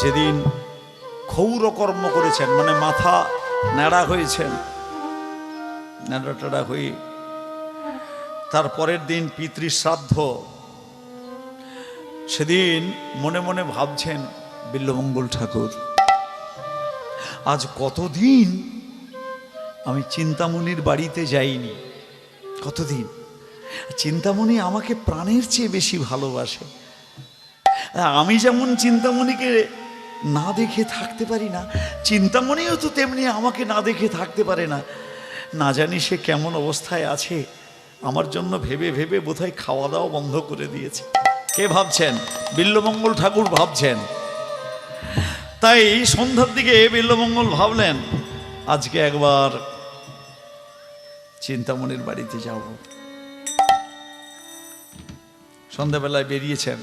যেদিন ক্ষৌরকর্ম করেছেন, মানে মাথা ন্যাড়া হয়েছেন, ন্যাড়া টেড়া হয়ে তারপরের দিন পিতৃশ্রাদ্ধ, সেদিন মনে মনে ভাবছেন বিল্বমঙ্গল ঠাকুর, আজ কতদিন আমি চিন্তামণির বাড়িতে যাইনি, কতদিন। চিন্তামণি আমাকে প্রাণের চেয়ে বেশি ভালোবাসে। আমি যেমন চিন্তামণিকে না দেখে থাকতে পারি না, চিন্তামণিও তো তেমনি আমাকে না দেখে থাকতে পারে না। না জানি সে কেমন অবস্থায় আছে, আমার জন্য ভেবে ভেবে বোধহয় খাওয়া দাওয়া বন্ধ করে দিয়েছে। কে ভাবছেন? বিল্বমঙ্গল ঠাকুর ভাবছেন। তাই সন্ধ্যার দিকে বিল্বমঙ্গল ভাবলেন, আজকে একবার চিন্তামণির বাড়িতে যাব। সন্ধ্যাবেলায় বেরিয়েছেন,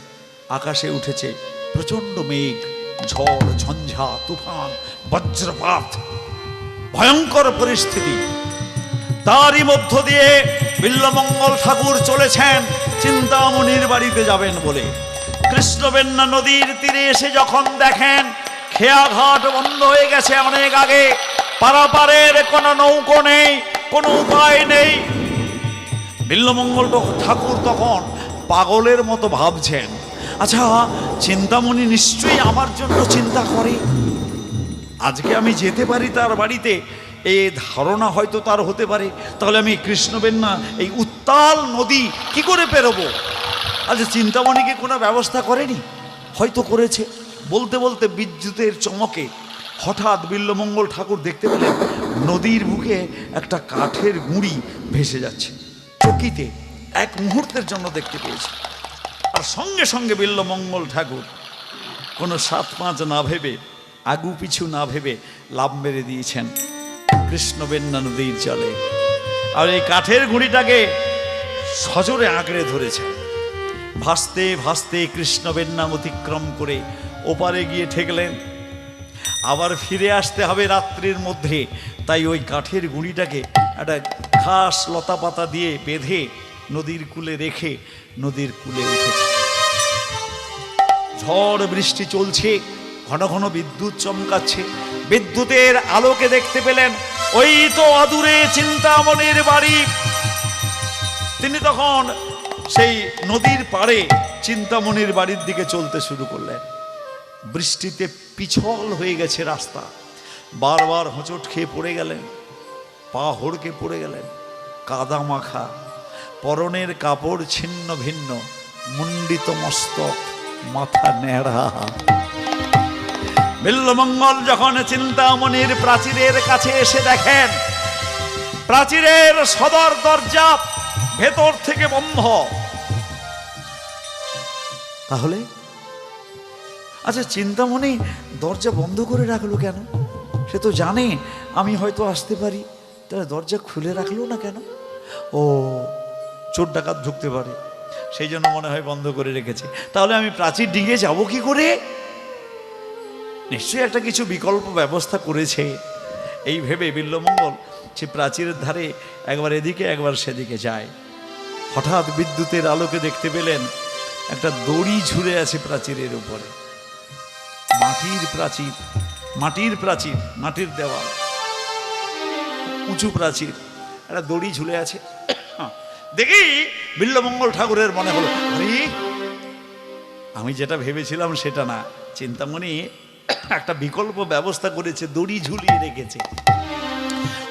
আকাশে উঠেছে প্রচন্ড মেঘ, ঝড় ঝঞ্ঝা, তুফান, বজ্রপাত, ভয়ঙ্কর পরিস্থিতি। তারই মধ্য দিয়ে বিল্বমঙ্গল ঠাকুর চলেছেন চিন্তামণির বাড়িতে যাবেন বলে। কৃষ্ণবেন্না নদীর তীরে এসে যখন দেখেন খেয়াঘাট বন্ধ হয়ে গেছে অনেক আগে, পারাপারের কোনো নৌকো নেই, কোনো উপায় নেই, বিল্বমঙ্গল ঠাকুর তখন পাগলের মতো ভাবছেন, আচ্ছা চিন্তামণি নিশ্চয়ই আমার জন্য চিন্তা করে, আজকে আমি যেতে পারি তার বাড়িতে, এই ধারণা হয়তো তার হতে পারে। তাহলে আমি কৃষ্ণবেন্না এই উত্তাল নদী কি করে পেরোবো? আচ্ছা চিন্তামণিকে কোনো ব্যবস্থা করেনি? হয়তো করেছে। বলতে বলতে বিদ্যুতের চমকে হঠাৎ বিল্বমঙ্গল ঠাকুর দেখতে পেলেন নদীর বুকে একটা কাঠের গুঁড়ি ভেসে যাচ্ছে চকিতে, এক মুহূর্তের জন্য দেখতে পেয়েছে। আর সঙ্গে সঙ্গে বিল্বমঙ্গল ঠাকুর কোনো সাত পাঁচ না ভেবে, আগু পিছু না ভেবে লাফ মেরে দিয়েছেন কৃষ্ণবেন্না নদীর জলে। আর এই কাঠের গুঁড়িটাকে সজোরে আঁকড়ে ধরেছে। ভাসতে ভাসতে কৃষ্ণবেন্না অতিক্রম করে ওপারে গিয়ে ঠেকলেন। আবার ফিরে আসতে হবে রাত্রির মধ্যে, তাই ওই কাঠের গুঁড়িটাকে একটা ঘাস লতা পাতা দিয়ে বেঁধে নদীর কূলে রেখে নদীর কূলে উঠেছে। ঝড় বৃষ্টি চলছে, ঘন ঘন বিদ্যুৎ চমকাচ্ছে। বিদ্যুতের আলোকে দেখতে পেলেন ওই তো অদূরে চিন্তামণির বাড়ি। তিনি তখন সেই নদীর পাড়ে চিন্তামণির বাড়ির দিকে চলতে শুরু করলেন। বৃষ্টিতে পিছল হয়ে গেছে রাস্তা, বারবার হোঁচট খেয়ে পড়ে গেলেন, পা হড়কে পড়ে গেলেন, কাদা মাখা, পরনের কাপড় ছিন্ন ভিন্ন, মুন্ডিত মস্তক, মাথা ন্যাড়া। বিল্বমঙ্গল যখন চিন্তামণির প্রাচীরের কাছে এসে দেখেন প্রাচীরের সদর দরজা ভেতর থেকে বন্ধ। তাহলে আচ্ছা চিন্তামণি দরজা বন্ধ করে রাখলো কেন? সে তো জানে আমি হয়তো আসতে পারি, তাহলে দরজা খুলে রাখলো না কেন? ও, চোর ডাকাত ঢুকতে পারে, সেই জন্য মনে হয় বন্ধ করে রেখেছে। তাহলে আমি প্রাচীর ডিঙে যাব কি করে? নিশ্চয়ই একটা কিছু বিকল্প ব্যবস্থা করেছে। এই ভেবে বিল্বমঙ্গল সে প্রাচীরের ধারে একবার এদিকে একবার সেদিকে যায়। হঠাৎ বিদ্যুতের আলোকে দেখতে পেলেন একটা দড়ি ঝুলে আছে প্রাচীরের উপরে। মাটির প্রাচীর, মাটির প্রাচীর, মাটির দেওয়াল, উঁচু প্রাচীর, একটা দড়ি ঝুলে আছে। দেখি বিল্বমঙ্গল ঠাকুরের মনে হলো, আরে আমি যেটা ভেবেছিলাম সেটা না, চিন্তামণি একটা বিকল্প ব্যবস্থা করেছে, দড়ি ঝুলিয়ে রেখেছে।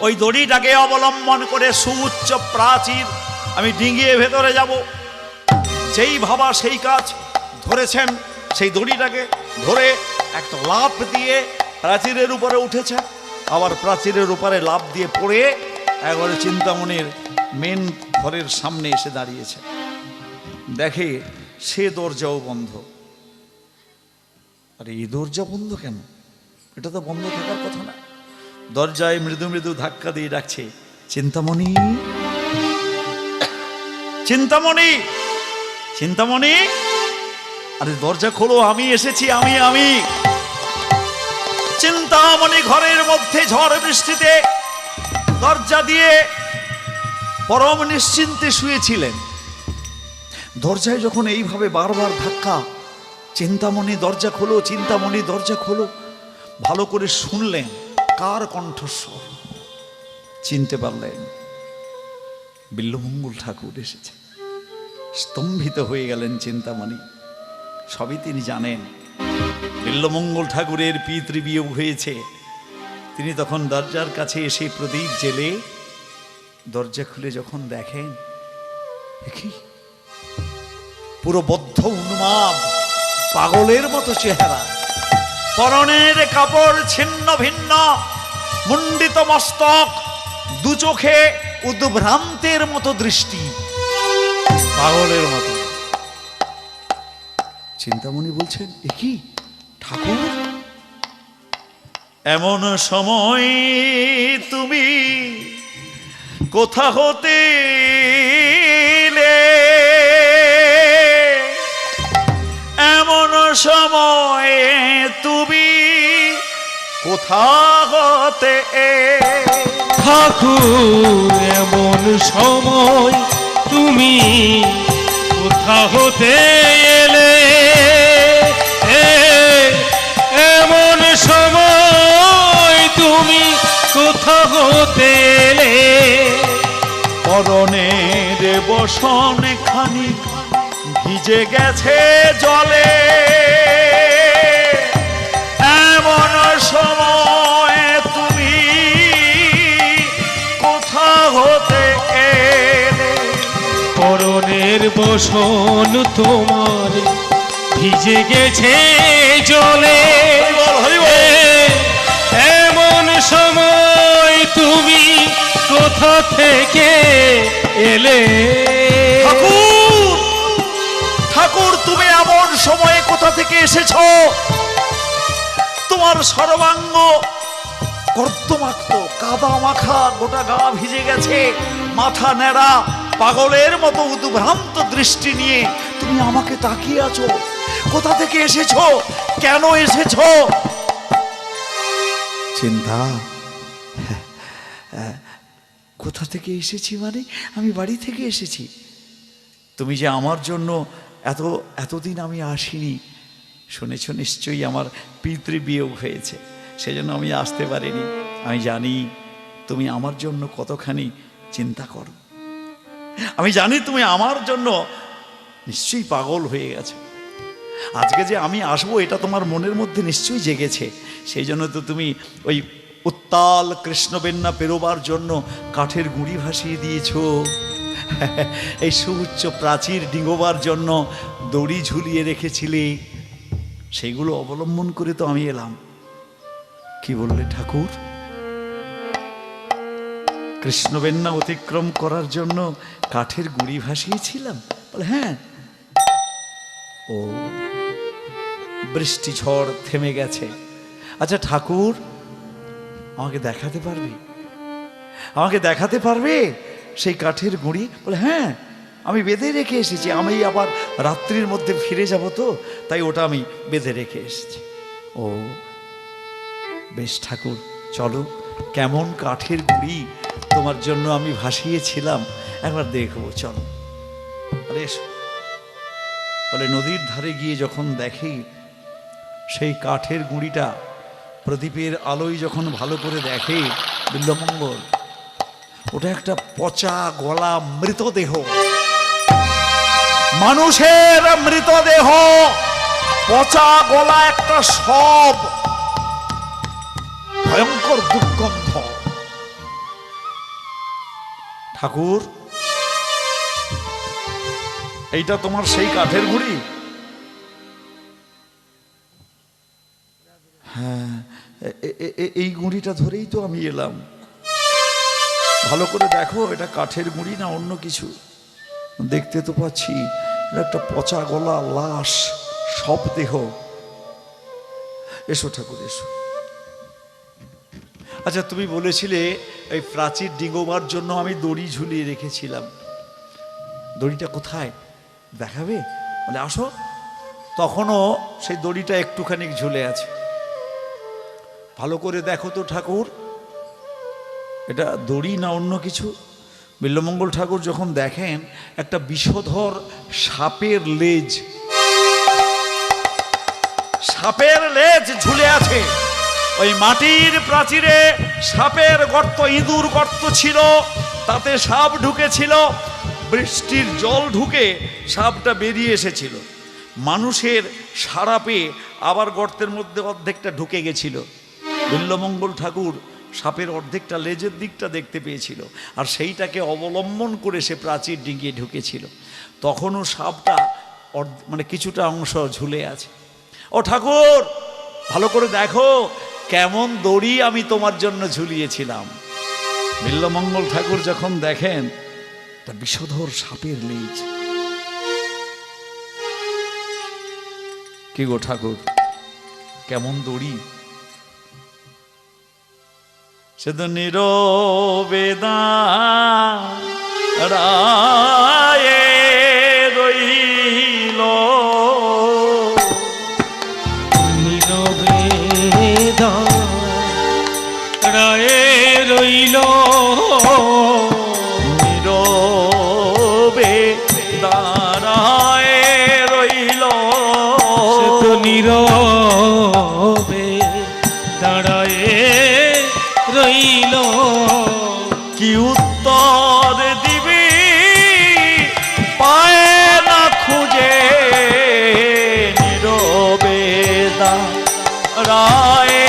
ওই দড়িটাকে অবলম্বন করে সুউচ্চ প্রাচীর আমি ডিঙিয়ে ভেতরে যাব। যেই ভাবা সেই কাজ, ধরেছেন সেই দড়িটাকে ধরে একটা লাফ দিয়ে প্রাচীরের উপরে উঠেছে, আবার প্রাচীরের উপরে লাফ দিয়ে পড়ে একবারে চিন্তামণির মেন ঘরের সামনে এসে দাঁড়িয়েছে। দেখে সে দরজাও বন্ধ। আরে এই দরজা বন্ধ কেন? এটা তো বন্ধ থাকার কথা না। দরজায় মৃদু মৃদু ধাক্কা দিয়ে ডাকছে, চিন্তামণি, চিন্তামণি, চিন্তামণি, আরে দরজা খোলো, আমি এসেছি, আমি। চিন্তামণি ঘরের মধ্যে ঝড় বৃষ্টিতে দরজা দিয়ে পরম নিশ্চিন্তে শুয়েছিলেন। দরজায় যখন এইভাবে বারবার ধাক্কা, চিন্তামণি দরজা খোলো, চিন্তামণি দরজা খোলো। ভালো করে শুনলেন কার কণ্ঠস্বর, চিনতে পারলেন বিল্বমঙ্গল ঠাকুর এসেছে। স্তম্ভিত হয়ে গেলেন চিন্তামণি। সবই তিনি জানেন, বিল্বমঙ্গল ঠাকুরের পিতৃবিয়োগ হয়েছে। তিনি তখন দরজার কাছে এসে প্রদীপ জেলে দরজা খুলে যখন দেখেন, দেখি পুরো বদ্ধ উন্মাদ পাগলের মতো চেহারা, পরনের কাপড় ছিন্ন ভিন্ন, মুন্ডিত মস্তক, দু চোখে উদ্ভ্রান্তের মতো দৃষ্টি, পাগলের মতো। চিন্তামণি বলছেন, এ কি ঠাকুর? এমন সময় তুমি কোথা হতে এলে? এমন সময় তুমি কোথা হতে এলে? ঠাকুর এমন সময় তুমি কোথা হতে এলে? এমন সময় তুমি কোথা হতে এলে? পরনের বসন খানি ভিজে গেছে জলে। এমন সময় তুমি কোথা হতে এলে? পরনের বসন তোমার ভিজে গেছে জলে। এমন সময় তুমি কোথা থেকে এলে? ঠাকুর, ঠাকুর তুমি এমন সময়ে কোথা থেকে এসেছো? তোমার সর্বাঙ্গ কর্দমাক্ত, কাদা মাখা, গোটা গা ভিজে গেছে, মাথা নেড়া, পাগলের মতো উদ্ভ্রান্ত দৃষ্টি নিয়ে তুমি আমাকে তাকিয়ে আছো। কোথা থেকে এসেছো? কেন এসেছো? চিন্তা, কোথা থেকে এসেছি মানে আমি বাড়ি থেকে এসেছি। তুমি যে আমার জন্য এতদিন আমি আসিনি, শুনেছ নিশ্চয়ই আমার পিতৃবিয়োগ হয়েছে, সেজন্য আমি আসতে পারিনি। আমি জানি তুমি আমার জন্য কতখানি চিন্তা করো। আমি জানি তুমি আমার জন্য নিশ্চয়ই পাগল হয়ে গেছো। আজকে যে আমি আসবো এটা তোমার মনের মধ্যে নিশ্চয়ই জেগেছে। সেই জন্য তো তুমি ওই উত্তাল কৃষ্ণবেন্না পেরোবার জন্য কাঠের গুঁড়ি ভাসিয়ে দিয়েছো। এই সুউচ্চ প্রাচীর ডিঙোবার জন্য দড়ি ঝুলিয়ে রেখেছিলে। সেগুলো অবলম্বন করে তো আমি এলাম। কি বললে ঠাকুর? কৃষ্ণবেন্না অতিক্রম করার জন্য কাঠের গুঁড়ি ভাসিয়েছিলাম? বলে হ্যাঁ। ও, বৃষ্টি ঝড় থেমে গেছে। আচ্ছা ঠাকুর, আমাকে দেখাতে পারবে? আমাকে দেখাতে পারবে সেই কাঠের গুঁড়ি? বলে হ্যাঁ, আমি বেঁধে রেখে এসেছি। আমি আবার রাত্রির মধ্যে ফিরে যাব তো, তাই ওটা আমি বেঁধে রেখে এসেছি। ও বেশ ঠাকুর, চলো, কেমন কাঠের গুঁড়ি তোমার জন্য আমি ভাসিয়েছিলাম একবার দেখবো, চলো। বলে এসো। বলে নদীর ধারে গিয়ে যখন দেখি সেই কাঠের গুঁড়িটা প্রদীপের আলোয় যখন ভালো করে দেখে বিল্বমঙ্গল, ওটা একটা পচা গলা মৃতদেহ, মানুষের মৃতদেহ, পচা গলা একটা শব, ভয়ঙ্কর দুর্গন্ধ। ঠাকুর, এইটা তোমার সেই কাঠের গুঁড়ি? হ্যাঁ, এই গুঁড়িটা ধরেই তো আমি এলাম। ভালো করে দেখো এটা কাঠের গুঁড়ি না অন্য কিছু। দেখতে তো পাচ্ছি এটা একটা পচা গলা লাশ, সব দেহ। এসো ঠাকুর, এসো। আচ্ছা, তুমি বলেছিলে এই প্রাচীর ডিঙোবার জন্য আমি দড়ি ঝুলিয়ে রেখেছিলাম। দড়িটা কোথায় দেখাবে? বলে আসো। তখনও সেই দড়িটা একটুখানি ঝুলে আছে। ভালো করে দেখো তো ঠাকুর, এটা দড়ি না অন্য কিছু। বিল্বমঙ্গল ঠাকুর যখন দেখেন একটা বিষধর সাপের লেজ, সাপের লেজ ঝুলে আছে। ওই মাটির প্রাচীরে সাপের গর্ত, ইঁদুর গর্ত ছিল, তাতে সাপ ঢুকেছিল। বৃষ্টির জল ঢুকে সাপটা বেরিয়ে এসেছিল। মানুষের সাড়া পেয়ে আবার গর্তের মধ্যে অর্ধেকটা ঢুকে গেছিল। বিল্বমঙ্গল ঠাকুর সাপের অর্ধেকটা লেজের দিকটা দেখতে পেয়েছিল, আর সেইটাকে অবলম্বন করে সে প্রাচীর ডিঙিয়ে ঢুকেছিল। তখনও সাপটা মানে কিছুটা অংশ ঝুলে আছে। ও ঠাকুর, ভালো করে দেখো কেমন দড়ি আমি তোমার জন্য ঝুলিয়েছিলাম। বিল্বমঙ্গল ঠাকুর যখন দেখেন তা বিষধর সাপের লেজ। কি গো ঠাকুর, কেমন দড়ি? সে তো নীরবে দাঁড়ায়ে রইল, নীরবে দাঁড়ায়ে রইল, নীরবে দাঁড়ায়ে রইল, সে তো নীরবে দাঁড়ায়ে রইল। কি উত্তর দিবি পায় না খুঁজে, নীরবে দাঁড়ায়ে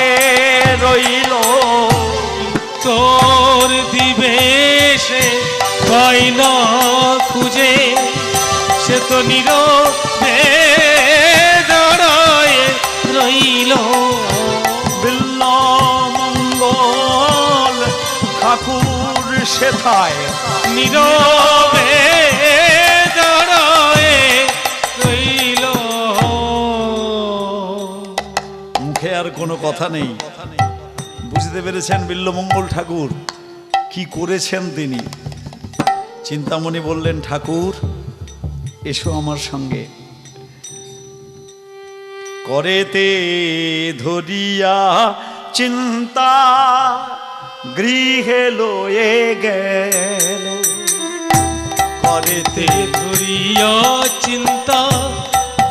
রইল। তোর দিবে সে পাই না খুঁজে, সে তো নীরবে দাঁড়ায়ে রইল। বিল্বমঙ্গল ঠাকুর সেথায় নীরবে দাঁড়ায়ে রইল। মুখে আর কোনো কথা নেই। বুঝতে পেরেছেন বিল্বমঙ্গল ঠাকুর কি করেছেন তিনি। চিন্তামণি বললেন, ঠাকুর এসো আমার সঙ্গে। করেতে ধরিয়া চিন্তা গৃহে লয়ে গেল, করেতে ধরিয়া চিন্তা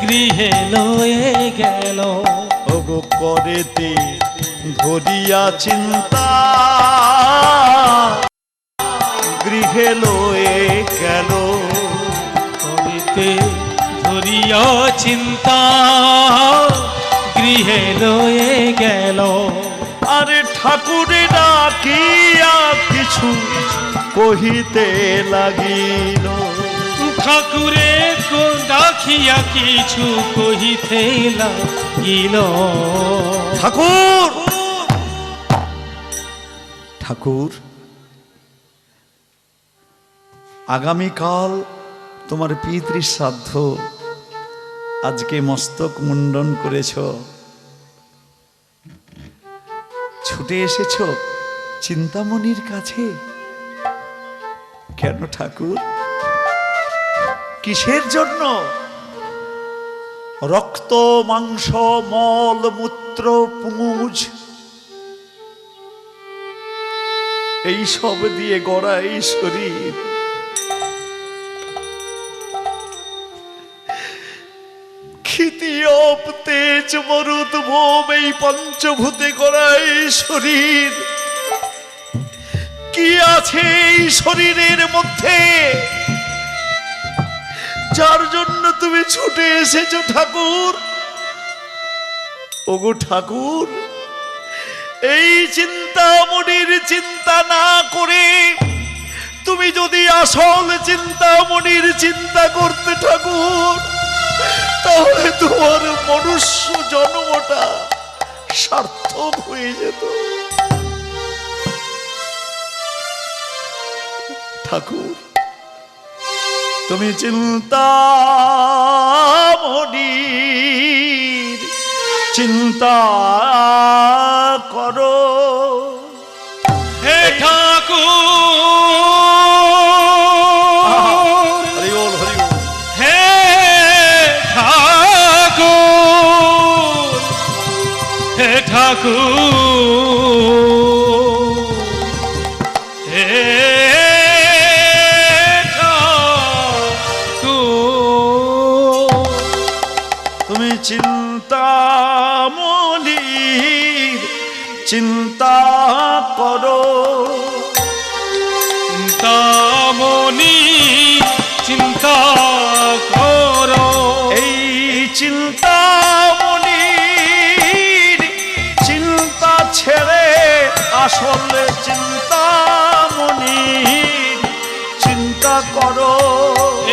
গৃহে লয়ে গেল। ওগো করেতে ধরিয়া চিন্তা গৃহে লয়ে গেল, করিতে ধরিয়া চিন্তা গৃহে লয়ে গেল। আরে ঠাকুরে ডাকিয়া কিছু কহিতে লাগিল, ঠাকুরে ডাকিয়া কিছু কহিতে লাগিল। ঠাকুর, ঠাকুর আগামীকাল তোমার পিতৃশ্রাদ্ধ, আজকে মস্তক মুন্ডন করেছ, ছুটে এসেছ চিন্তামণির কাছে কেন ঠাকুর? কিসের জন্য? রক্ত মাংস মল মূত্র পুঁজ এই সব দিয়ে গড়া এই শরীর, ক্ষিতিয়প তেজ মরুদ ভোম এই পঞ্চভূতে গড়া এই শরীর, কি আছে এই শরীরের মধ্যে যার জন্য তুমি ছুটে এসেছো ঠাকুর? ওগো ঠাকুর, এই চিন্তামণির চিন্তা না করে তুমি যদি আসল চিন্তামণির চিন্তা করতে ঠাকুর, তাহলে তোমার মনুষ্য জন্মটা সার্থক হয়ে যেত। ঠাকুর, তুমি চিন্তামণির চিন্তা করো। হে ঠাকুর, হরি বল, হরি বল। হে ঠাকুর, হে ঠাকুর, হে ঠাকুর, তুমি চিন্তা চিন্তা করো। চিন্তামণি চিন্তা করো। এই চিন্তামণির চিন্তা ছেড়ে আসলে চিন্তামণির চিন্তা করো।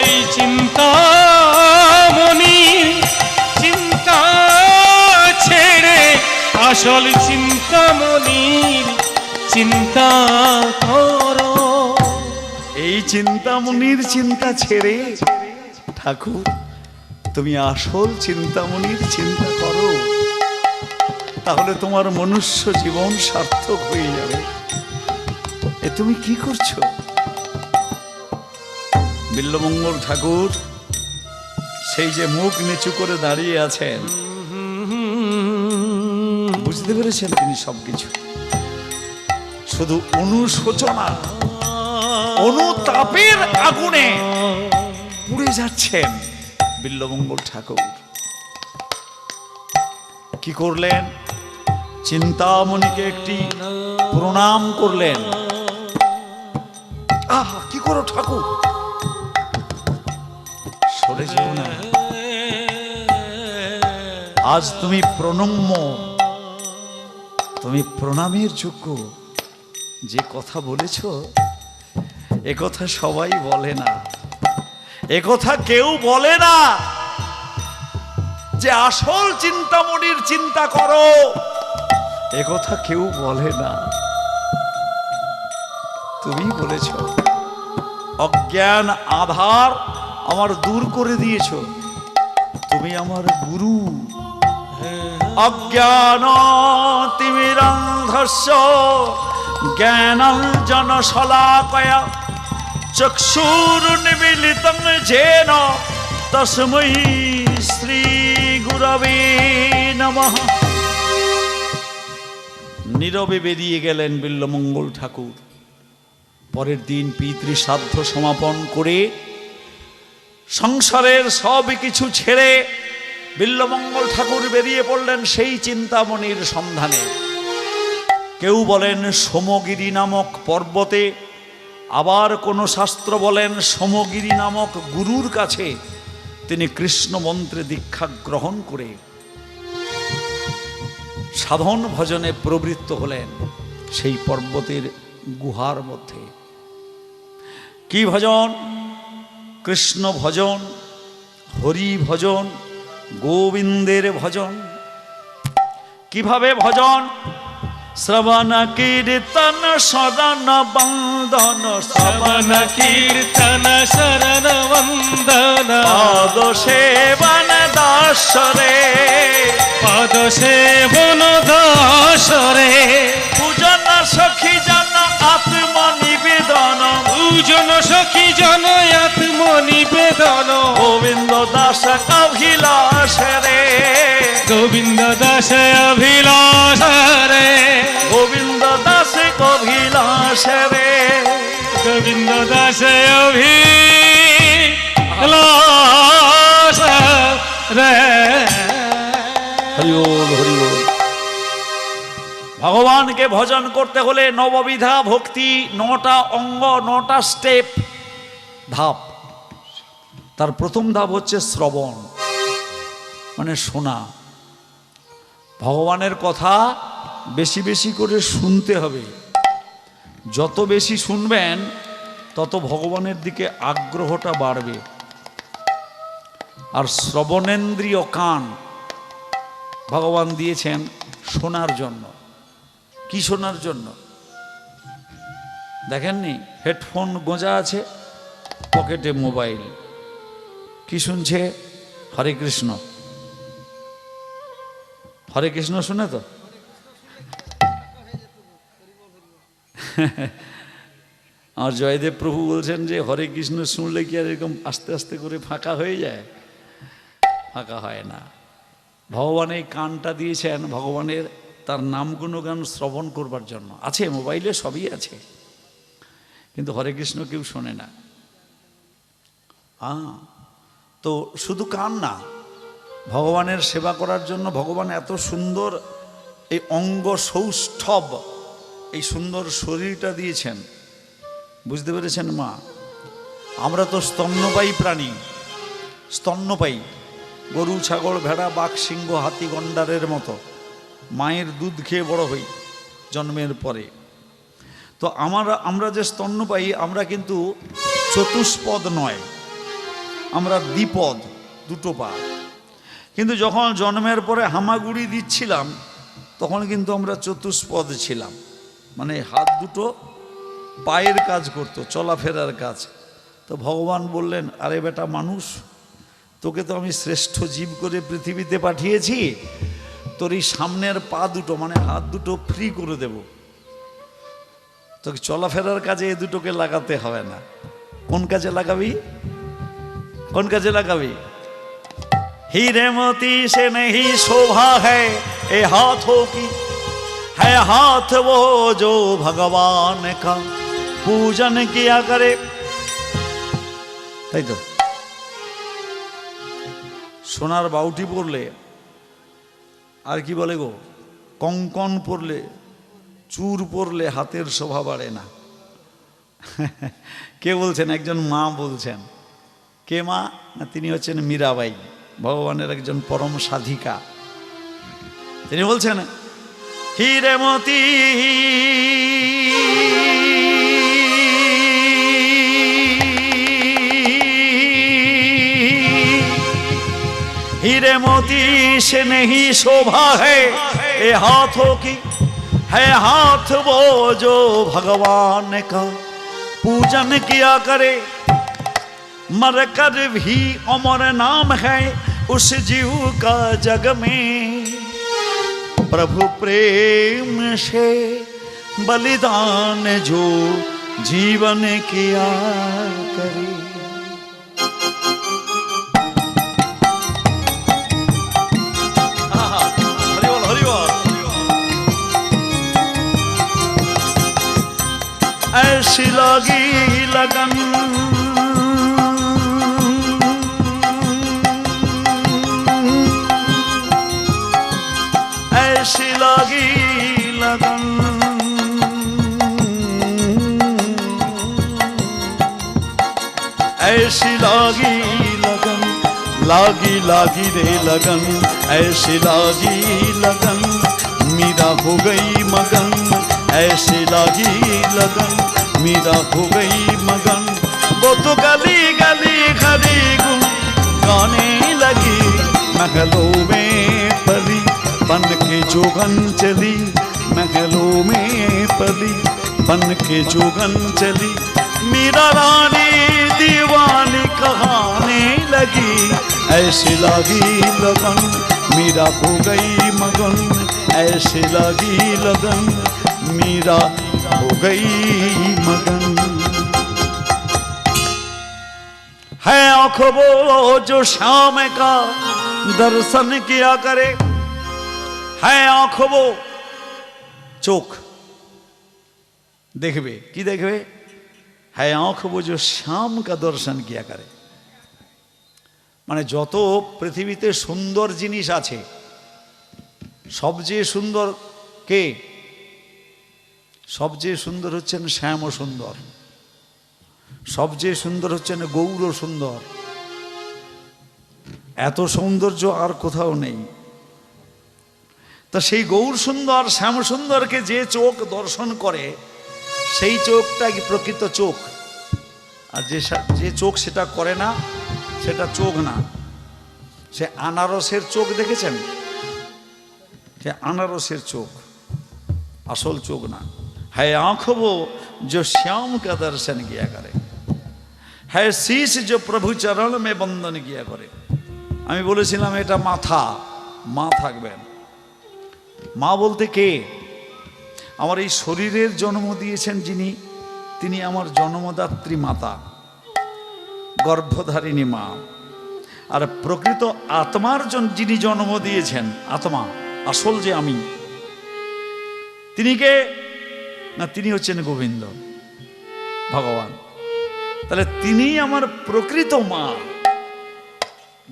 এই চিন্তামণি চিন্তা ছেড়ে আসল চিন্তামণির চিন্তা করো। এই চিন্তামণির চিন্তা ছেড়ে ঠাকুর তুমি আসল চিন্তামণির চিন্তা করো, তাহলে তোমার মনুষ্য জীবন সার্থক হয়ে যাবে। এ তুমি কি করছো? বিল্বমঙ্গল ঠাকুর সেই যে মুখ নিচু করে দাঁড়িয়ে আছেন, বুঝতে পেরেছেন তিনি সবকিছু। শুধু অনুশোচনা অনুতাপের আগুনে পুড়ে যাচ্ছেন বিল্বমঙ্গল ঠাকুর। কি করলেন? চিন্তামণিকে একটি প্রণাম করলেন। আহা, কি করো ঠাকুর, সরে যেও না। আজ তুমি প্রণম্য, তুমি প্রণামের যোগ্য। যে কথা বলেছ এ কথা সবাই বলে না, এ কথা কেউ বলে না যে আসল চিন্তামণির চিন্তা করো, এ কথা কেউ বলে না। তুমি বলেছ, অজ্ঞান আধার আমার দূর করে দিয়েছ, তুমি আমার গুরু। অজ্ঞান তিমিরান্ধস্য জ্ঞানাঞ্জন শলাকয়া চক্ষুর্নিমীলিতং যেন তস্मै শ্রী গুরবে নমঃ। নীরবে বেরিয়ে গেলেন বিল্বমঙ্গল ঠাকুর। পরের দিন পিতৃশ্রাদ্ধ সমাপন করে সংসারের সব কিছু ছেড়ে বিল্বমঙ্গল ঠাকুর বেরিয়ে পড়লেন সেই চিন্তামণির সন্ধানে। কেউ বলেন সোমগিরি নামক পর্বতে, আবার কোন শাস্ত্র বলেন সোমগিরি নামক গুরুর কাছে তিনি কৃষ্ণ মন্ত্রে দীক্ষা গ্রহণ করে সাধন ভজনে প্রবৃত্ত হলেন সেই পর্বতের গুহার মধ্যে। কি ভজন? কৃষ্ণ ভজন, হরি ভজন, গোবিন্দের ভজন। কিভাবে ভজন? শ্রবণ কীর্তন শরণ বন্দন, শ্রবণ কীর্তন শরণ বন্দন, পাদ সেবন দাসরে, পদ সেবন দাসরে, পূজন সখী জন আত্মনিবেদন, পূজন সখী জন আত্মনিবেদন, গোবিন্দ দাস অভিলাষ রে, গোবিন্দ দাস অভিলাষ রে, গোবিন্দ দাস অভিলাষ রে, গোবিন্দ দাস অভিলাষ রে। হরি বল, হরি বল। ভগবানকে ভজন করতে হলে নববিধা ভক্তি, 9টা অঙ্গ, 9টা স্টেপ, ধাপ। তার প্রথম ধাপ হচ্ছে শ্রবণ, মানে শোনা। ভগবানের কথা বেশি বেশি করে শুনতে হবে। যত বেশি শুনবেন তত ভগবানের দিকে আগ্রহটা বাড়বে। আর শ্রবণেন্দ্রিয় কান ভগবান দিয়েছেন শোনার জন্য। কি শোনার জন্য? দেখেননি, হেডফোন গোঁজা আছে, পকেটে মোবাইল, কি শুনছে? হরে কৃষ্ণ, হরে কৃষ্ণ শুনে তো। আর জয়দেব প্রভু বলছেন যে হরে কৃষ্ণ শুনলে কি আর এরকম আস্তে আস্তে করে ফাঁকা হয়ে যায়? ফাঁকা হয় না। ভগবান এই কানটা দিয়েছেন ভগবানের তার নাম গুণগান শ্রবণ করবার জন্য। আছে মোবাইলে, সবই আছে, কিন্তু হরে কৃষ্ণ কেউ শোনে না। তো শুধু কান না, ভগবানের সেবা করার জন্য ভগবান এত সুন্দর এই অঙ্গ সৌষ্ঠব, এই সুন্দর শরীরটা দিয়েছেন। বুঝতে পেরেছেন মা? আমরা তো স্তন্যপায়ী প্রাণী, স্তন্যপায়ী, গরু, ছাগল, ভেড়া, বাঘ, সিংহ, হাতি, গন্ডারের মতো মায়ের দুধ খেয়ে বড় হই জন্মের পরে। তো আমরা যে স্তন্যপায়ী, আমরা কিন্তু চতুষ্পদ নয়, আমরা দ্বিপদ, দুটো পা। কিন্তু যখন জন্মের পরে হামাগুড়ি দিচ্ছিলাম তখন কিন্তু আমরা চতুষ্পদ ছিলাম, মানে হাত দুটো পায়ের কাজ করতো, চলাফেরার কাজ। তো ভগবান বললেন, আরে বেটা মানুষ, তোকে তো আমি শ্রেষ্ঠ জীব করে পৃথিবীতে পাঠিয়েছি, তোর এই সামনের পা দুটো মানে হাত দুটো ফ্রি করে দেব, তোকে চলাফেরার কাজে এ দুটোকে লাগাতে হবে না। কোন কাজে লাগাবি? কোন কাজে লাগাবি? हीरे मोती से नहीं शोभा है ये हाथों की, है हाथ वो जो भगवान का पूजन किया करे। তাই তো সোনার বাউটি পরলে আর কি বলে গো, কঙ্কন পরলে, চূর পরলে হাতের শোভা বাড়ে না। কে বলছেন? একজন মা বলছেন। কে মা? না, তিনি হচ্ছেন মীরাবাই, ভগবানের একজন পরম সাধিকা। তিনি বলছেন, হিরে মতি हीरे मोती से नहीं शोभा है ये हाथों की, है हाथ वो जो भगवान का पूजन किया करे। मर कर भी अमर नाम है उस जीव का जग में, प्रभु प्रेम से बलिदान जो जीवन किया करे। ऐसी लगी लगन ऐसी लगी लगन, ऐसी लगी लगन, लागी लागी रे लगन, ऐसी लागी लगन, मीरा हो गई मगन, ऐसी लागी लगन, मीरा हो गई मगन। वो तो गली गली खड़ी गुन गाने लगी, महलों में पली बन के जोगन चली, महलों में पली बन के जोगन चली। मीरा रानी दीवानी कहाने लगी, ऐसी लगी लगन, मीरा हो गई मगन, ऐसी लगी लगन, मीरा हो गई मगन। है आँखों वो जो शाम का दर्शन किया करे, है आँखों वो, चोख देखबे की देखबे, है आँखों वो जो शाम का दर्शन किया करे। মানে যত পৃথিবীতে সুন্দর জিনিস আছে সবচেয়ে সুন্দর কে? সবচেয়ে সুন্দর হচ্ছেন শ্যাম সুন্দর, সবচেয়ে সুন্দর হচ্ছেন গৌর সুন্দর। এত সৌন্দর্য আর কোথাও নেই। তা সেই গৌর সুন্দর শ্যাম সুন্দরকে যে চোখ দর্শন করে সেই চোখটা কি প্রকৃত চোখ, আর যে চোখ সেটা করে না সেটা চোখ না। সে আনারসের চোখ দেখেছেন? সে আনারসের চোখ, আসল চোখ না। है आँखों वो जो श्याम का दर्शन किया करे, है शीश जो प्रभु चरण में बंधन किया करे। আমি বলেছিলাম এটা মাথা, মা থাকবেন। মা বলতে কে? আমার এই শরীরের জন্ম দিয়েছেন যিনি, তিনি আমার জন্মদাত্রী মাতা, গর্ভধারিণী মা। আর প্রকৃত আত্মার যিনি জন্ম দিয়েছেন, আত্মা আসল যে আমি, তিনি কে? না, তিনি হচ্ছেন গোবিন্দ ভগবান। তাহলে তিনি আমার প্রকৃত মা।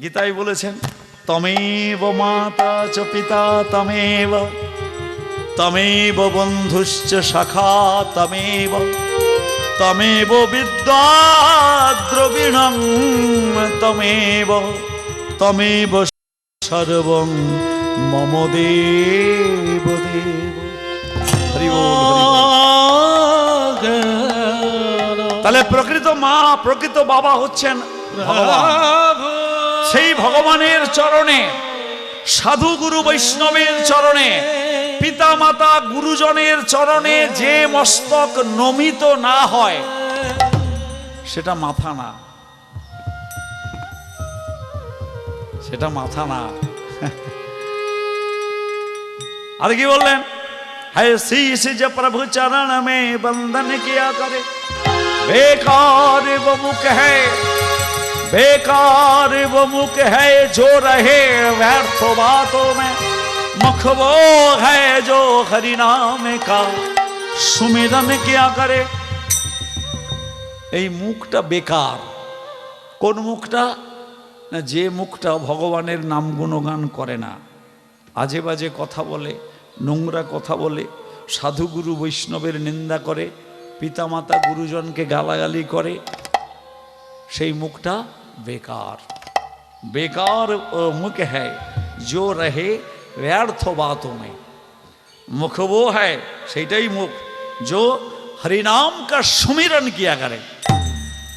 গীতায় বলেছেন, তমেব মাতা চ পিতা তমেব তমেব বন্ধুশ্চ সখা তমেব তমেব বিদ্যা দ্রবিণং তমেব তমেব সর্বং মম দেব দেব। হরি বল, হরি বল। তাহলে প্রকৃত মা প্রকৃত বাবা হচ্ছেন ভগবান। সেই ভগবানের চরণে, সাধু গুরু বৈষ্ণবের চরণে, পিতা মাতা গুরুজনের চরণে যে মস্তক নমিত না হয় সেটা মাথা না, সেটা মাথা না। আর কি বললেন? है शीश जो प्रभु चरण में बंधन किया करे, बेकार वो मुख है, बेकार वो मुख है जो रहे व्यर्थ बातों में, मुख वो है जो हरि नाम का सुमिरन किया करे। এই মুখটা বেকার। কোন মুখটা? না, যে মুখটা ভগবানের নাম গুণগান করে না, আজে বাজে কথা বলে, নোংরা কথা বলে, সাধুগুরু বৈষ্ণবের নিন্দা করে, পিতামাতা গুরুজনকে গালাগালি করে, সেই মুখটা বেকার। বেকার মুখ হ্যায় जो रहे व्यर्थ बातों में, मुख वो है, সেইটাই মুখ जो হরিনাম का सुमिरन किया करे,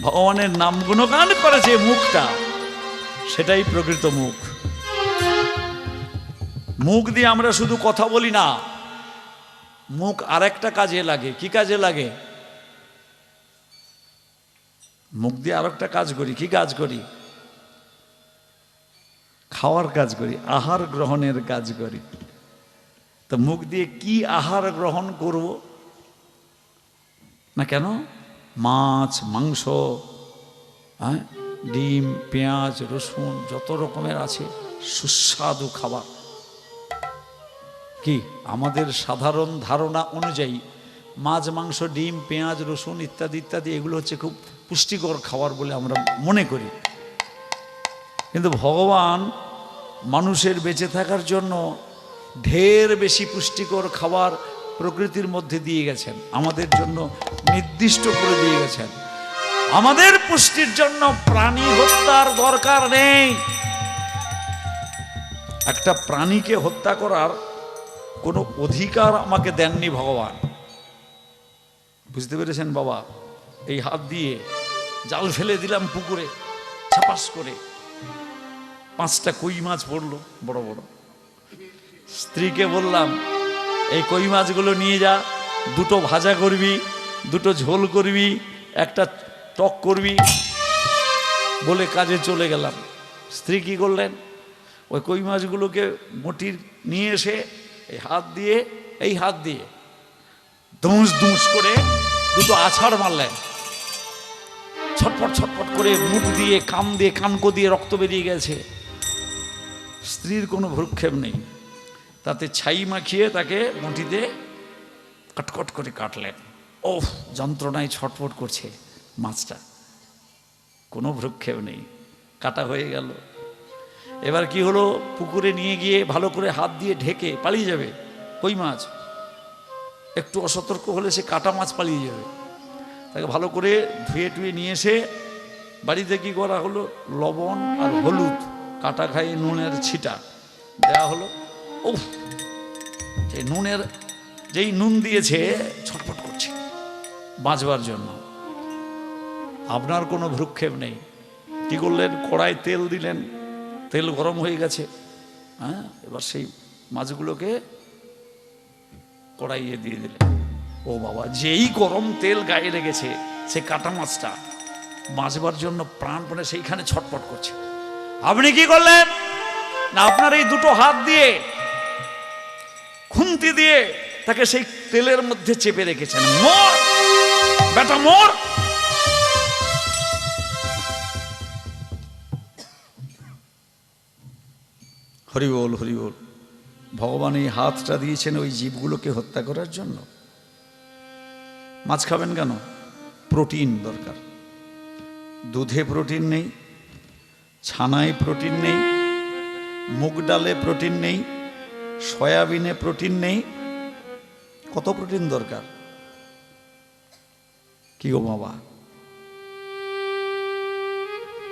ভগবানের নাম গুণগান করে যে মুখটা, সেটাই প্রকৃত মুখ। মুখ দিয়ে আমরা শুধু কথা বলি না, মুখ আরেকটা কাজে লাগে। কি কাজে লাগে? মুখ দিয়ে আরেকটা কাজ করি। কি কাজ করি? খাওয়ার কাজ করি, আহার গ্রহণের কাজ করি। তো মুখ দিয়ে কি আহার গ্রহণ করব না কেন? মাছ, মাংস, হ্যাঁ, ডিম, পেঁয়াজ, রসুন, যত রকমের আছে সুস্বাদু খাবার। কি আমাদের সাধারণ ধারণা অনুযায়ী মাছ, মাংস, ডিম, পেঁয়াজ, রসুন ইত্যাদি ইত্যাদি এগুলো হচ্ছে খুব পুষ্টিকর খাবার বলে আমরা মনে করি। কিন্তু ভগবান মানুষের বেঁচে থাকার জন্য ঢের বেশি পুষ্টিকর খাবার প্রকৃতির মধ্যে দিয়ে গেছেন, আমাদের জন্য নির্দিষ্ট করে দিয়ে গেছেন। আমাদের পুষ্টির জন্য প্রাণী হত্যার দরকার নেই। একটা প্রাণীকে হত্যা করার কোনো অধিকার আমাকে দেননি ভগবান। বুঝতে পেরেছেন বাবা? এই হাত দিয়ে জাল ফেলে দিলাম পুকুরে, ছাপাস করে 5টা কই মাছ পড়লো বড় বড়। স্ত্রীকে বললাম এই কই মাছগুলো নিয়ে যা, 2টো ভাজা করবি, 2টো ঝোল করবি, একটা টক করবি, বলে কাজে চলে গেলাম। স্ত্রী কি করলেন? ওই কই মাছগুলোকে মুঠির নিয়ে এসে এই হাত দিয়ে দুমস দুমস করে 2টো আছাড় মারলেন। ছটপট ছটপট করে মুখ দিয়ে, কান দিয়ে, কানকো দিয়ে রক্ত বেরিয়ে গেছে। স্ত্রীর কোনো ভ্রুক্ষেপ নেই, তাতে ছাই মাখিয়ে তাকে মুঠিতে কটকট করে কাটলেন। ওহ, যন্ত্রণায় ছটফট করছে মাছটা, কোনো ভ্রুক্ষেপ নেই, কাটা হয়ে গেল। এবার কি হলো? পুকুরে নিয়ে গিয়ে ভালো করে হাত দিয়ে ঢেকে পালিয়ে যাবে কই মাছ। একটু অসতর্ক হলে সে কাটা মাছ পালিয়ে যাবে। তাকে ভালো করে ধুয়ে টুয়ে নিয়ে এসে বাড়িতে কি করা হলো? লবণ আর হলুদ, কাটা খাই নুনের ছিটা দেওয়া হলো। ওহ, সেই নুনের যেই নুন দিয়েছে ছটফট করছে বাঁচবার জন্য। আপনার কোনো ভ্রুক্ষেপ নেই। কি করলেন? কড়াই তেল দিলেন, তেল গরম হয়ে গেছে। হ্যাঁ, এবার সেই মাছগুলোকে কড়াইয়ে দিয়ে দিলেন। ও বাবা, যেই গরম তেল গায়ে লেগেছে, সে কাটা মাছটা বাঁচবার জন্য প্রাণপণে সেইখানে ছটফট করছে। আপনি কি করলেন? না, আপনার এই 2টো হাত দিয়ে, খুন্তি দিয়ে তাকে সেই তেলের মধ্যে চেপে রেখেছেন। মর বেটা, মর। হরি বল, হরি বল। ভগবান এই হাতটা দিয়েছেন ওই জীবগুলোকে হত্যা করার জন্য। মাছ খাবেন কেন? প্রোটিন দরকার। দুধে প্রোটিন নেই, ছানায় প্রোটিন নেই, মুগ ডালে প্রোটিন নেই, সয়াবিনে প্রোটিন নেই, কত প্রোটিন দরকার? কি গো বাবা,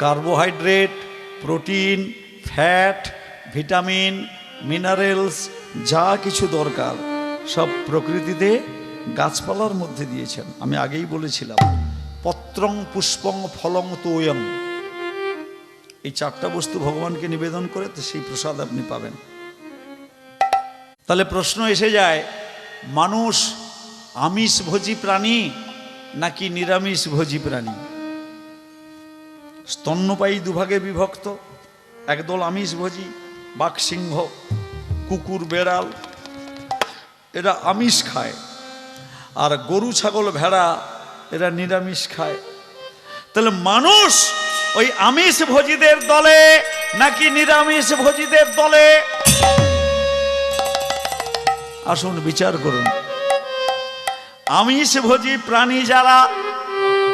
carbohydrate, protein, fat, vitamin, minerals যা কিছু দরকার সব প্রকৃতিতে গাছপালার মধ্যে দিয়েছেন। আমি আগেই বলেছিলাম, পত্রং পুষ্পং ফলং তোয়ং, এই চারটা বস্তু ভগবানকে নিবেদন করে তো সেই প্রসাদ আপনি পাবেন। তাহলে প্রশ্ন এসে যায়, মানুষ আমিষভোজী প্রাণী নাকি নিরামিষভোজী প্রাণী? স্তন্যপায়ী দুভাগে বিভক্ত, একদল আমিষভোজী, বাঘ, সিংহ, কুকুর, বেড়াল, এরা আমিষ খায়, আর গরু, ছাগল, ভেড়া এরা নিরামিষ খায়। তাহলে মানুষ ওই আমিষ ভোজীদের দলে নাকি নিরামিষ ভোজীদের দলে? আসুন বিচার করুন। আমিষ ভোজী প্রাণী যারা,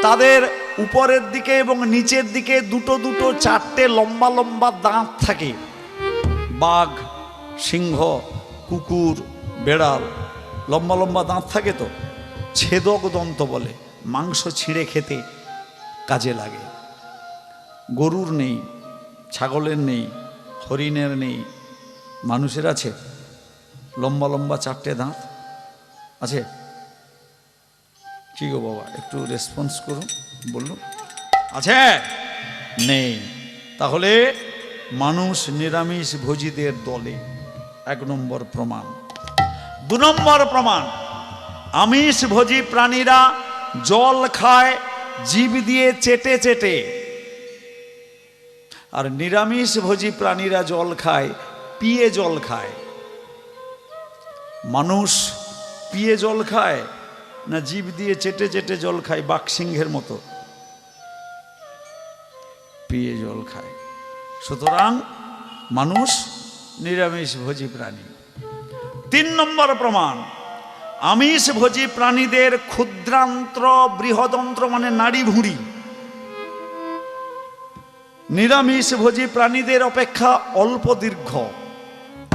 তাদের উপরের দিকে এবং নিচের দিকে দুটো দুটো চারটে লম্বা লম্বা দাঁত থাকে। বাঘ, সিংহ, কুকুর, বেড়াল লম্বা লম্বা দাঁত থাকে, তো ছেদক দন্ত বলে, মাংস ছিঁড়ে খেতে কাজে লাগে। গরুর নেই, ছাগলের নেই, হরিণের নেই, মানুষের আছে লম্বা লম্বা চারটে দাঁত আছে। কি গো বাবা, একটু রেসপন্স করুন, বলুন আছে? নেই। তাহলে মানুষ নিরামিষ ভোজীদের দলে, এক নম্বর প্রমাণ। দু নম্বর প্রমাণ, আমিষ ভোজী প্রাণীরা জল খায় জিভ দিয়ে চেটে চেটে, আর নিরামিষ ভোজী প্রাণীরা জল খায় পিয়ে জল খায়। মানুষ পিয়ে জল খায় না জিভ দিয়ে চেটে চেটে জল খায়? বাঘ সিংহের মতো পিয়ে জল খায়। সুতরাং মানুষ নিরামিষ ভোজী প্রাণী। তিন নম্বর প্রমাণ, আমিষ ভোজী প্রাণীদের ক্ষুদ্রান্ত্র বৃহদন্ত্র মানে নাড়ি ভুঁড়ি নিরামিষ ভোজী প্রাণীদের অপেক্ষা অল্প দীর্ঘ,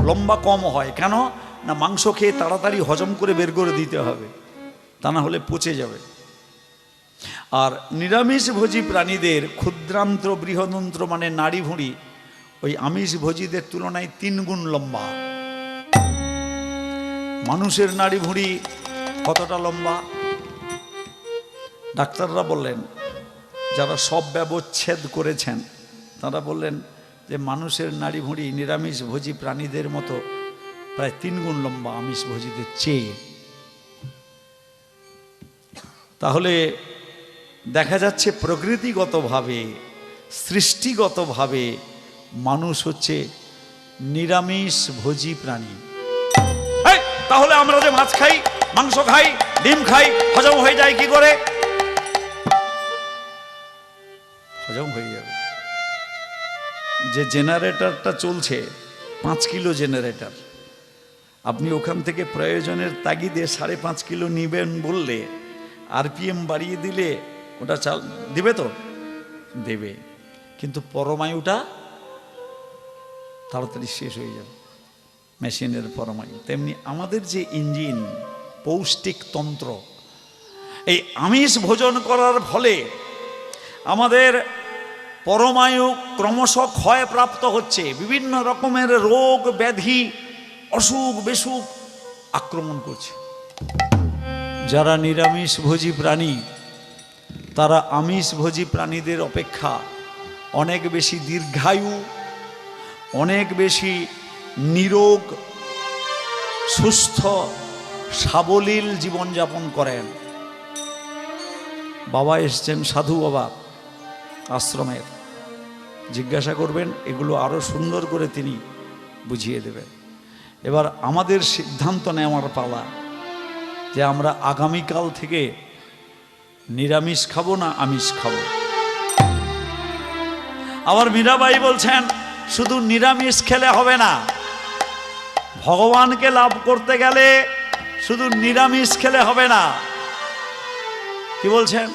লম্বা কম হয়। কেন না, মাংস খেয়ে তাড়াতাড়ি হজম করে বের করে দিতে হবে, তা না হলে পচে যাবে। আর নিরামিষ ভোজী প্রাণীদের ক্ষুদ্রান্ত্র বৃহদন্ত্র মানে নাড়ি ভুঁড়ি ওই আমিষ ভোজীদের তুলনায় 3 গুণ লম্বা। মানুষের নাড়ি ভুঁড়ি কতটা লম্বা? ডাক্তাররা বললেন, যারা সব ব্যবচ্ছেদ করেছেন তারা বললেন যে মানুষের নাড়ি ভুঁড়ি নিরামিষ ভোজী প্রাণীদের মতো প্রায় 3 গুণ লম্বা আমিষ ভোজীদের চেয়ে। তাহলে দেখা যাচ্ছে প্রকৃতিগতভাবে, সৃষ্টিগতভাবে মানুষ হচ্ছে নিরামিষ ভোজী প্রাণী। তাহলে আমরা যে মাছ খাই, মাংস খাই, ডিম খাই, হজম হয়ে যায় কি করে? হজম হয়ে যাবে। যে জেনারেটরটা চলছে 5 কিলো জেনারেটর, আপনি ওখান থেকে প্রয়োজনের তাগিদে 5.5 কিলো নিবেন বললে আরপিএম বাড়িয়ে দিলে ওটা চাল দিবে, তো দেবে, কিন্তু পরমায়ুটা তাড়াতাড়ি শেষ হয়ে যাবে, মেশিনের পরমায়ু। তেমনি আমাদের যে ইঞ্জিন, পৌষ্টিক তন্ত্র, এই আমিষ ভোজন করার ফলে আমাদের পরমায়ু ক্রমশ ক্ষয়প্রাপ্ত হচ্ছে, বিভিন্ন রকমের রোগ ব্যাধি, অসুখ বেসুখ আক্রমণ করছে। যারা নিরামিষ ভোজী প্রাণী তারা আমিষ ভোজী প্রাণীদের অপেক্ষা অনেক বেশি দীর্ঘায়ু, অনেক বেশি নিরোগ, সুস্থ, সাবলীল জীবনযাপন করেন। বাবা এসছেন, সাধু বাবা আশ্রমের, জিজ্ঞাসা করবেন, এগুলো আরো সুন্দর করে তিনি বুঝিয়ে দেবেন। এবার আমাদের সিদ্ধান্ত নেওয়ার পালা যে আমরা আগামীকাল থেকে নিরামিষ খাবো না আমিষ খাবো। আবার মীরাবাই বলছেন শুধু নিরামিষ খেলে হবে না, ভগবানকে লাভ করতে গেলে শুধু নিরামিষ খেলে হবে না। কি বলছেন?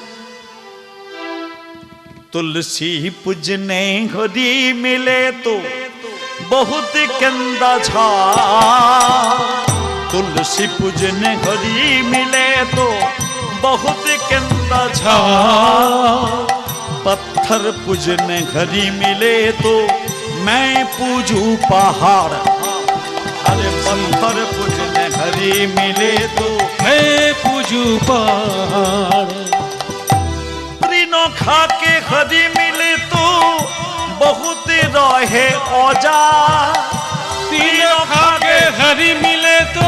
तुलसी पूजने घड़ी मिले तो बहुत कंदा छा, तुलसी तुलसी पूजने हरी मिले तो बहुत कहता झा, पत्थर पूजने हरी मिले तो मैं पूजू पहाड़। अरे पत्थर पूजने हरी मिले तो मैं पूजू पहाड़। तीनों खा के हरी मिले तो बहुत रहे औजा, तीनों खा के हरी मिले तो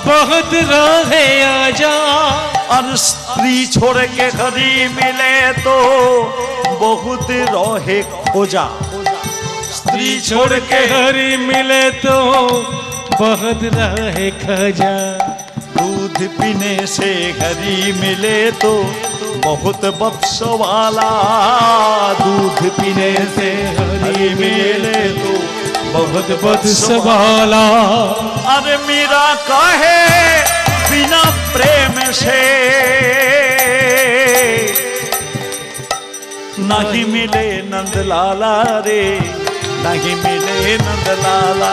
बहुत रहे आजा। और स्त्री छोड़ के हरी मिले तो बहुत रहे खोजा। स्त्री छोड़ के हरी मिले तो बहुत रहे खजा। दूध पीने से हरी मिले तो बहुत बख्श वाला, दूध पीने से हरी मिले तो बहुत बख्श वाला। अरे मीरा कहे बिना प्रेम से नहीं मिले नंदलाला रे, नहीं मिले नंदलाला।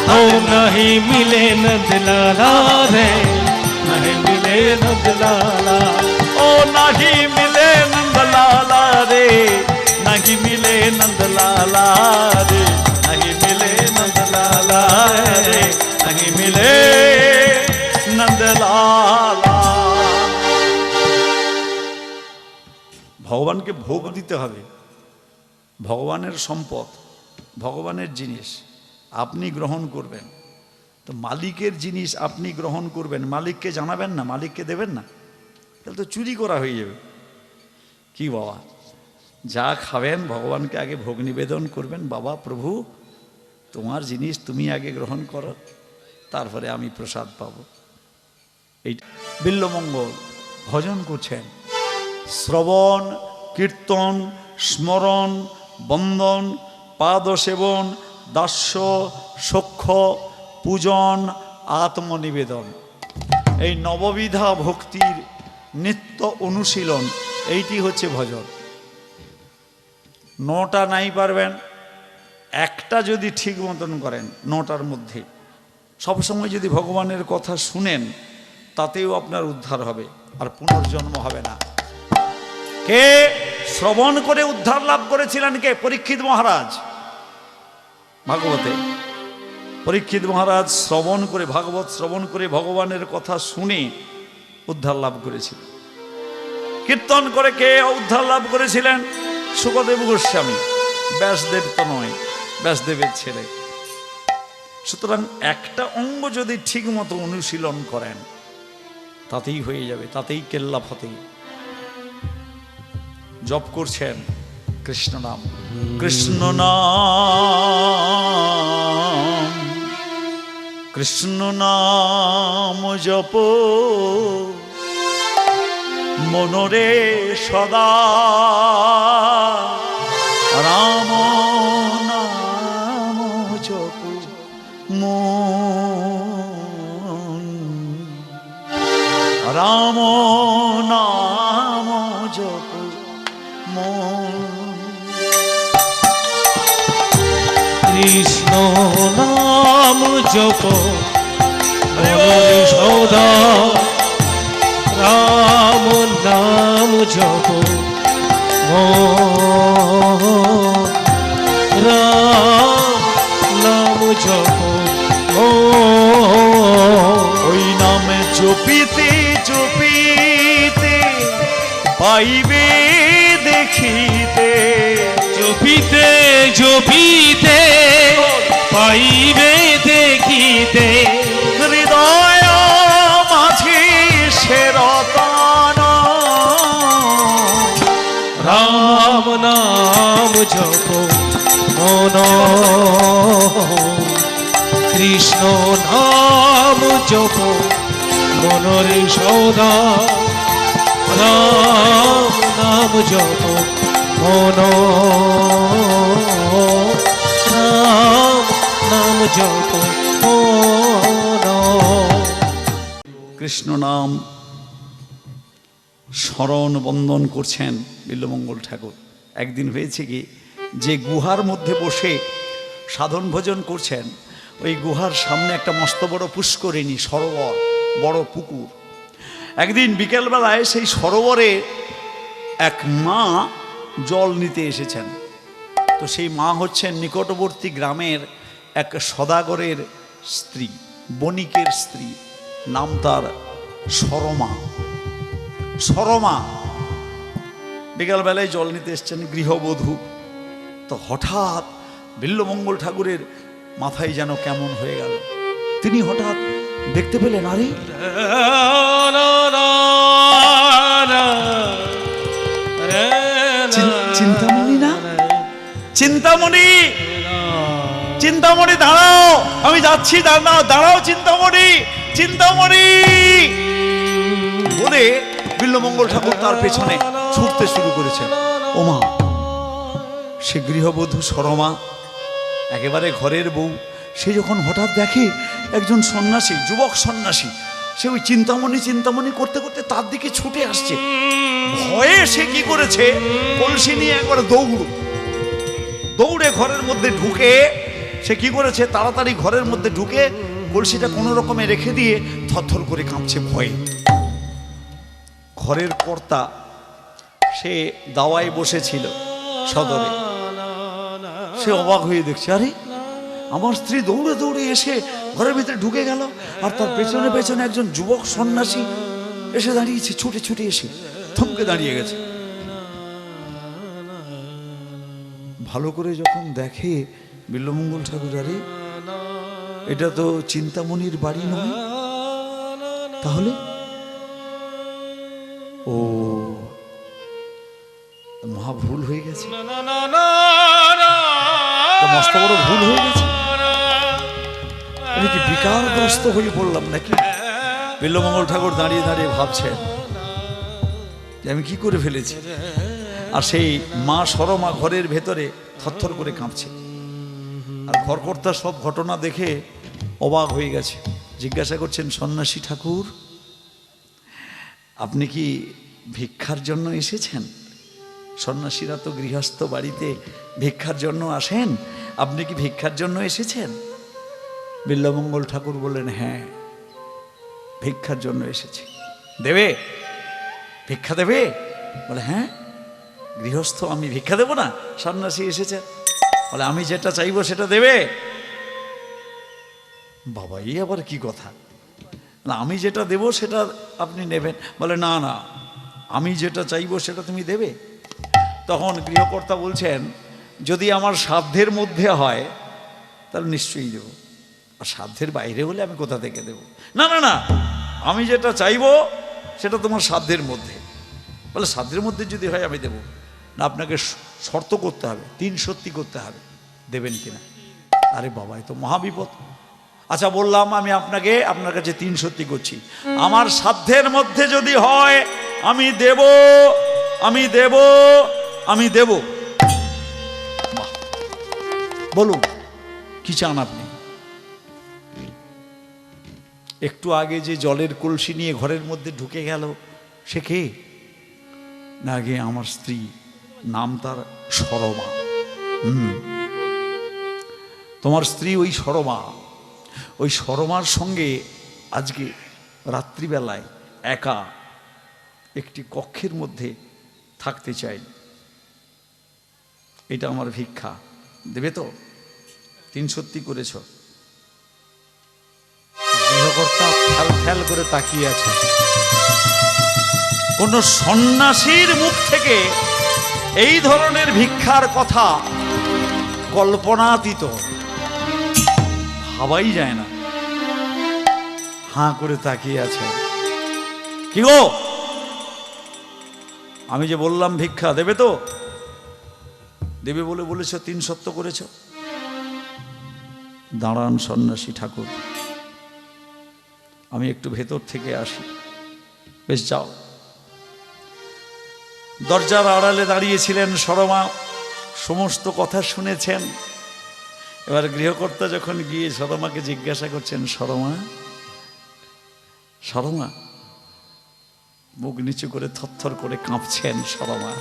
ओ नहीं मिले नंदलाला रे, नहीं मिले नंदलाला। ओ नहीं मिले नंदलाला रे, नहीं मिले नंदलाला रे, नहीं मिले नंदलाला रे, नहीं मिले नंदलाला। ভগবানকে ভোগ দিতে হবে। ভগবানের সম্পদ, ভগবানের জিনিস আপনি গ্রহণ করবেন। তো মালিকের জিনিস আপনি গ্রহণ করবেন, মালিককে জানাবেন না, মালিককে দেবেন না, তাহলে তো চুরি করা হয়ে যাবে। কি বাবা, যা খাবেন ভগবানকে আগে ভোগ নিবেদন করবেন। বাবা প্রভু তোমার জিনিস তুমি আগে গ্রহণ করো, তারপরে আমি প্রসাদ পাবো। এই বিল্লমঙ্গল ভজন করছেন, শ্রবণ কীর্তন স্মরণ বন্দন পাদ সেবন দাস্য সখ্য পূজন আত্মনিবেদন, এই নববিধা ভক্তির নিত্য অনুশীলন, এইটি হচ্ছে ভজন। নটা নাই পারবেন, একটা যদি ঠিক মতন করেন, নটার মধ্যে সবসময় যদি ভগবানের কথা শুনেন, তাতেও আপনার উদ্ধার হবে, আর পুনর্জন্ম হবে না। কে শ্রবণ করে উদ্ধার লাভ করেছিলেন? কে? পরীক্ষিত মহারাজ। ভাগবতে পরীক্ষিত মহারাজ শ্রবণ করে, ভাগবত শ্রবণ করে ভগবানের কথা শুনে উদ্ধার লাভ করেছিল। কীর্তন করে কে উদ্ধার লাভ করেছিলেন? শুকদেব গোস্বামী। ব্যাসদেব তো নয়, ব্যাসদেবের ছেলে। সুতরাং একটা অঙ্গ যদি ঠিক মতো অনুশীলন করেন, তাতেই হয়ে যাবে, তাতেই কেল্লা ফতে। জপ করছেন কৃষ্ণ নাম, কৃষ্ণ নাম, কৃষ্ণ নাম জপ মনরে সদা, রাম নাম জপ মন, রাম নাম জপ মন। কৃষ্ণ নাম জপ মনরে সদা, রাম নাম জপ রাম নাম জপ। ওই নামে জপিতে জপিতে পাইবে দেখিতে, জপিতে জপিতে পাইবে দেখিতে, হৃদয় মাঝে সে রতন, রাম নাম জপ মন, কৃষ্ণ নাম জপ মনরে সদা, রাম নাম জপ মন, রাম নাম জপ মন। কৃষ্ণ নাম স্মরণ বন্দন করছেন বিল্লমঙ্গল ঠাকুর। একদিন হয়েছে কি, যে গুহার মধ্যে বসে সাধন ভোজন করছেন, ওই গুহার সামনে একটা মস্ত বড় পুষ্করিণী, সরোবর, বড় পুকুর। একদিন বিকেলবেলায় সেই সরোবরে এক মা জল নিতে এসেছেন। তো সেই মা হচ্ছেন নিকটবর্তী গ্রামের এক সদাগরের স্ত্রী, বণিকের স্ত্রী, নাম তার সরমা। সরমা বিকালবেলায় জল নিতে এসছেন, গৃহবধূ। তো হঠাৎ বিল্বমঙ্গল ঠাকুরের মাথায় যেন কেমন হয়ে গেল। তিনি হঠাৎ দেখতে পেলেন, আরে চিন্তামণি না, চিন্তামণি, চিন্তামণি দাঁড়াও, আমি যাচ্ছি, দাঁড়াও দাঁড়াও, চিন্তামণি, চিন্তামণি বলে বিল্বমঙ্গল ঠাকুর তার পেছনে ছুটতে শুরু করেছেন। ওমা, সে গৃহবধূ সরমা, একেবারে ঘরের বউ, সে যখন হঠাৎ দেখে একজন সন্ন্যাসী, যুবক সন্ন্যাসী, সে ওই চিন্তামণি চিন্তামণি করতে করতে তার দিকে ছুটে আসছে। ভয়ে সে কি করেছে, কলসি নিয়ে একবার দৌড়ে ঘরের মধ্যে ঢুকে সে কি করেছে, তাড়াতাড়ি ঘরের মধ্যে ঢুকে কলসিটা কোনো রকমে রেখে দিয়ে থরথর করে কাঁপছে ভয়ে। ঘরের কর্তা সে দাওয়ায় বসেছিল সদরে, সে অবাক হয়ে দেখছে, আরে আমার স্ত্রী দৌড়ে দৌড়ে এসে ঘরের ভিতরে ঢুকে গেল, আর তার পেছনে পেছনে একজন যুবক সন্ন্যাসী এসে দাঁড়িয়েছে, ছুটে ছুটে এসে থমকে দাঁড়িয়ে গেছে। ভালো করে যখন দেখে বিল্বমঙ্গল ঠাকুর, আরে এটা তো চিন্তামণির বাড়ি নয়, তাহলে ও মহা ভুল হয়ে গেছে, মস্ত বড় ভুল হয়ে গেছে। আমি কি বিকারগ্রস্ত হয়ে পড়লাম নাকি? বিল্বমঙ্গল ঠাকুর দাঁড়িয়ে দাঁড়িয়ে ভাবছেন যে আমি কি করে ফেলেছি। আর সেই মা সরমা ঘরের ভেতরে থরথর করে কাঁপছে। আর ঘরকর্তা সব ঘটনা দেখে অবাক হয়ে গেছে, জিজ্ঞাসা করছেন, সন্ন্যাসী ঠাকুর, আপনি কি ভিক্ষার জন্য এসেছেন? সন্ন্যাসীরা তো গৃহস্থ বাড়িতে ভিক্ষার জন্য আসেন, আপনি কি ভিক্ষার জন্য এসেছেন? বিল্বমঙ্গল ঠাকুর বললেন, হ্যাঁ, ভিক্ষার জন্য এসেছি। দেবে? ভিক্ষা দেবে? বলে, হ্যাঁ, গৃহস্থ, আমি ভিক্ষা দেব না? সন্ন্যাসী এসেছে, বলে আমি যেটা চাইবো সেটা দেবে। বাবা, এই আবার কি কথা? না, আমি যেটা দেব সেটা আপনি নেবেন। বলে, না না, আমি যেটা চাইবো সেটা তুমি দেবে। তখন গৃহকর্তা বলছেন, যদি আমার সাধ্যের মধ্যে হয় তাহলে নিশ্চয়ই দেব, আর সাধ্যের বাইরে হলে আমি কোথা থেকে দেব? না না না, আমি যেটা চাইবো সেটা তোমার সাধ্যের মধ্যে। বলে, সাধ্যের মধ্যে যদি হয় আমি দেব না, আপনাকে শর্ত করতে হবে, 3 সত্যি করতে হবে, দেবেন কিনা? আরে বাবা, এ তো মহাবিপদ। আচ্ছা, বললাম আমি আপনার কাছে 3 সত্যি করছি, আমার সাধ্যের মধ্যে যদি হয় আমি দেব, আমি দেব, আমি দেব। বলুন কি চান আপনি? একটু আগে যে জলের কলসি নিয়ে ঘরের মধ্যে ঢুকে গেল, সে কে? না, আগে আমার স্ত্রী, নাম তার সরমা। তোমার স্ত্রী ওই সরমা, ওই সরমার সঙ্গে আজকে রাত্রিবেলায় একা একটি কক্ষের মধ্যে থাকতে চাই, এটা আমার ভিক্ষা, দেবে তো? 3 সত্যি করেছ। গৃহকর্তা ফ্যাল ফ্যাল করে তাকিয়ে আছে। কোন সন্ন্যাসীর মুখ থেকে এই ধরনের ভিক্ষার কথা কল্পনাতীত, ভাবাই যায় না। হাঁ করে তাকিয়ে আছে। কি গো, আমি যে বললাম ভিক্ষা, দেবে তো? দেবে বলে বলেছ, 3 সত্য করেছ। দাঁড়ান সন্ন্যাসী ঠাকুর, আমি একটু ভেতর থেকে আসি। বেশ, যাও। দরজার আড়ালে দাঁড়িয়েছিলেন সরমা, সমস্ত কথা শুনেছেন। এবার গৃহকর্তা যখন গিয়ে সরমাকে জিজ্ঞাসা করছেন, সরমা, সরমা, মুখ নিচু করে থরথর করে কাঁপছেন সরমা,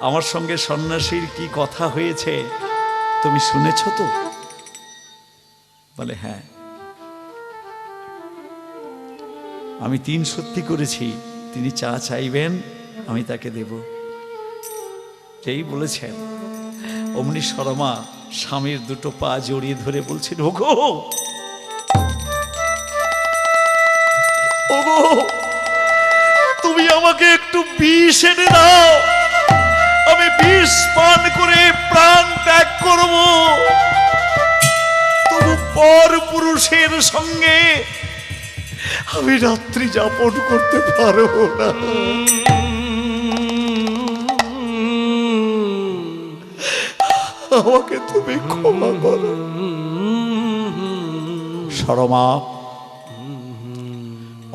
আমার সঙ্গে সন্ন্যাসীর কি কথা হয়েছে তুমি শুনেছ তো? বলে হ্যাঁ, আমি 3 সত্যি করেছি, তিনি চা চাইবেন আমি তাকে দেব। যেই বলেছেন অমনি সরমা স্বামীর দুটো পা জড়িয়ে ধরে বলছেন, ওগো ওগো, তুমি আমাকে একটু বিষ এনে দাও, আমি বিষ পান করে প্রাণ ত্যাগ করব, তবু পর পুরুষের সঙ্গে আমি রাত্রি যাপন করতে পারবো না। আমাকে তুমি ক্ষমা করো। সরমা,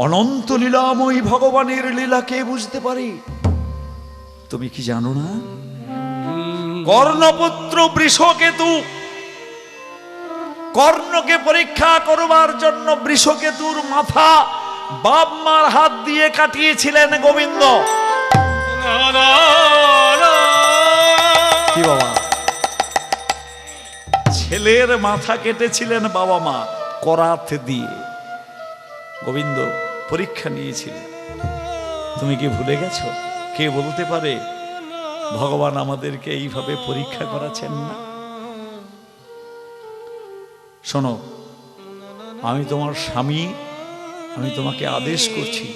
অনন্ত লীলাময়ী ভগবানের লীলা কে বুঝতে পারে? তুমি কি জানো না? কর্ণপুত্র বৃষকেতু কর্ণকে পরীক্ষা করবার জন্য বৃষকেতুর মাথা বাপ মার হাত দিয়ে কাটিয়েছিলেন গোবিন্দ। কি বাবা, ছেলের মাথা কেটেছিলেন বাবা মা করাত দিয়ে, গোবিন্দ পরীক্ষা নিয়েছিলেন। তুমি কি ভুলে গেছো? কে বলতে পারে ভগবান আমাদেরকে এইভাবে পরীক্ষা করাছেন না? শোনো, আমি তোমার স্বামী, আমি তোমাকে আদেশ করছি,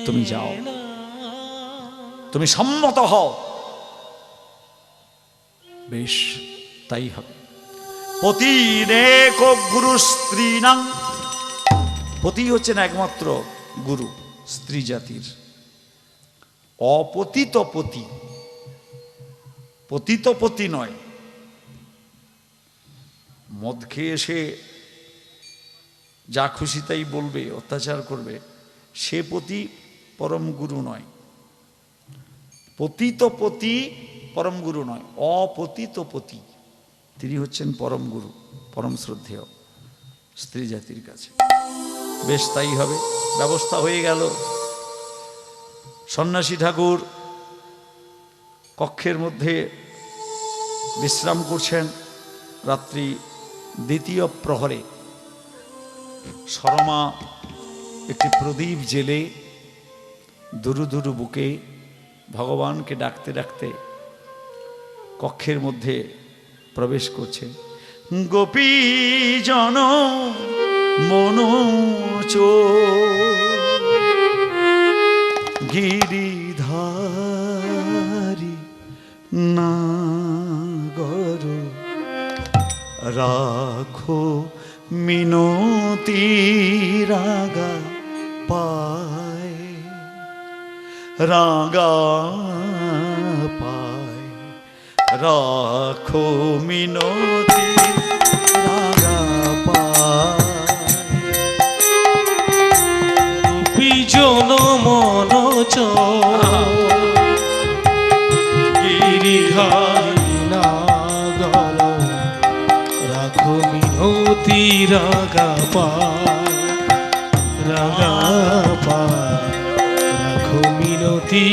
তুমি যাও, তুমি সম্মত হও। বেশ, তাই হবে। পতিরেক গুরু স্ত্রীণাং, পতি হচ্ছেন একমাত্র গুরু স্ত্রী জাতির। অপতিত পতি, পতিত পতি নয়। মদ খেয়ে এসে যা খুশি তাই বলবে, অত্যাচার করবে, সে পতি পরম গুরু নয়। পতিত পতি পরম গুরু নয়, অপতিত পতি তিনি হচ্ছেন পরম গুরু, পরম শ্রদ্ধেয় স্ত্রী জাতির কাছে। বেশ, তাই হবে। ব্যবস্থা হয়ে গেল। সন্ন্যাসী ঠাকুর কক্ষের মধ্যে বিশ্রাম করছেন রাত্রি 2য় প্রহরে। সরমা একটি প্রদীপ জেলে দুরু দুরু বুকে ভগবানকে ডাকতে ডাকতে কক্ষের মধ্যে প্রবেশ করছে। গোপী জন মনোচ গিরিধারী নাগর রাখো মিনতি রাগা পায়, রাগা পায়, রাখো মিনতি রাগা পায়। বিজন মনোচ গিরিধারী নাগর রাখো মিনতি রাগা পায়, রাগা পায়, রাখো মিনতি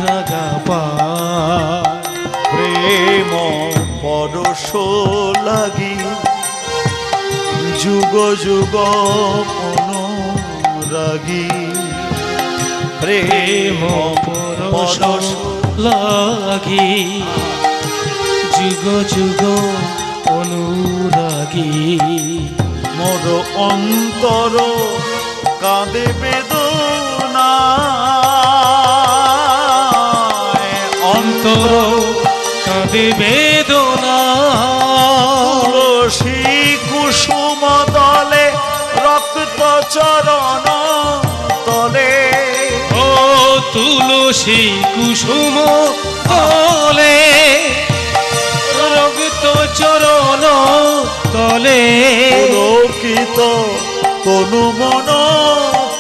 রাগা পায়। প্রেম পরশ লাগি যুগ যুগ অনুরাগী, প্রেম পরশ লাগি যুগ যুগ অনুরাগী। মোর অন্তর কাঁদে বেদনা, অন্তর কাঁদে বেদনা। তুলসী কুসুম দলে রক্ত চরণ তলে, ও তুলসী কুসুম তলে রক্ত চরণ তলে। পুলকিত তনু মন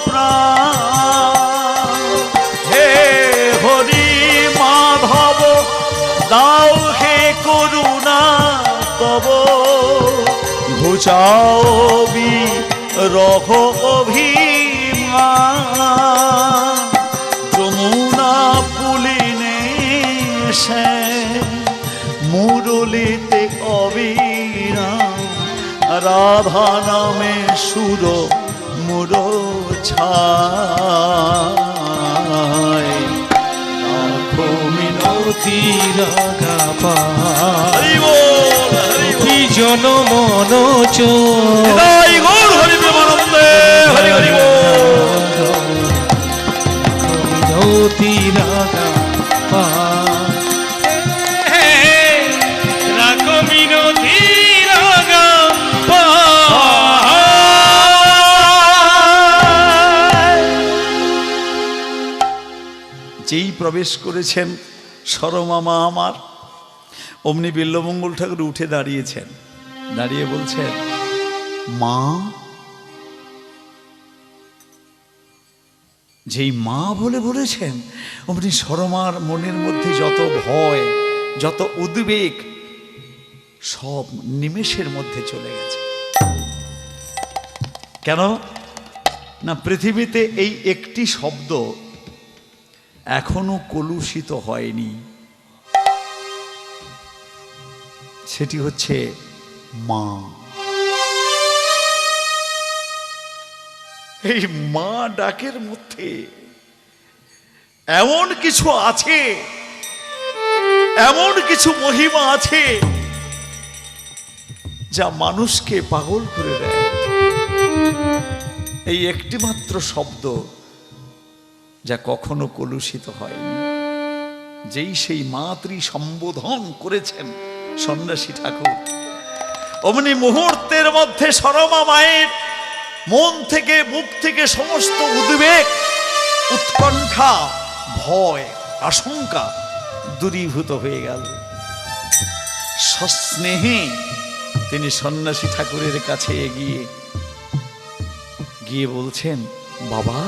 প্রাণ, হে হরি মাধব দাও হে করুণা তব, ঘুচাও বিরহ অভিমান। যমুনা পুলিনে সে মুরলিতে অবিরাম রাধা নামে সুর মুর ছায় রাখো মিনতি রাগা পা হরি বল হরি বল। জন মন হৃদয় গৌর হরি প্রেমানন্দে হরি হরি বল। মিনতি রাগা পা রাখো মিনতি রাগা পা যেই প্রবেশ করেছেন সরমামা আমার, অমনি বিল্বমঙ্গল ঠাকুর উঠে দাঁড়িয়েছেন, দাঁড়িয়ে বলছেন মা। যেই মা বলে বলেছেন অমনি সরমার মনের মধ্যে যত ভয় যত উদ্বেগ সব নিমেষের মধ্যে চলে গেছে। কেন না, পৃথিবীতে এই একটি শব্দ এখনো কলুষিত হয়নি, সেটি হচ্ছে মা। এই মা ডাকের মধ্যে এমন কিছু আছে, এমন কিছু মহিমা আছে যা মানুষকে পাগল করে দেয়। এই একটি মাত্র শব্দ যা কখনো কলুষিত হয়নি। যেই সেই মাতৃ সম্বোধন করেছেন সন্ন্যাসী ঠাকুর, অমনি মুহূর্তের মধ্যে সরমা মায়ের মন থেকে মুখ থেকে সমস্ত উদ্বেগ উৎকণ্ঠা ভয় আশঙ্কা দূরীভূত হয়ে গেল। সস্নেহে তিনি সন্ন্যাসী ঠাকুরের কাছে এগিয়ে গিয়ে বলছেন, বাবা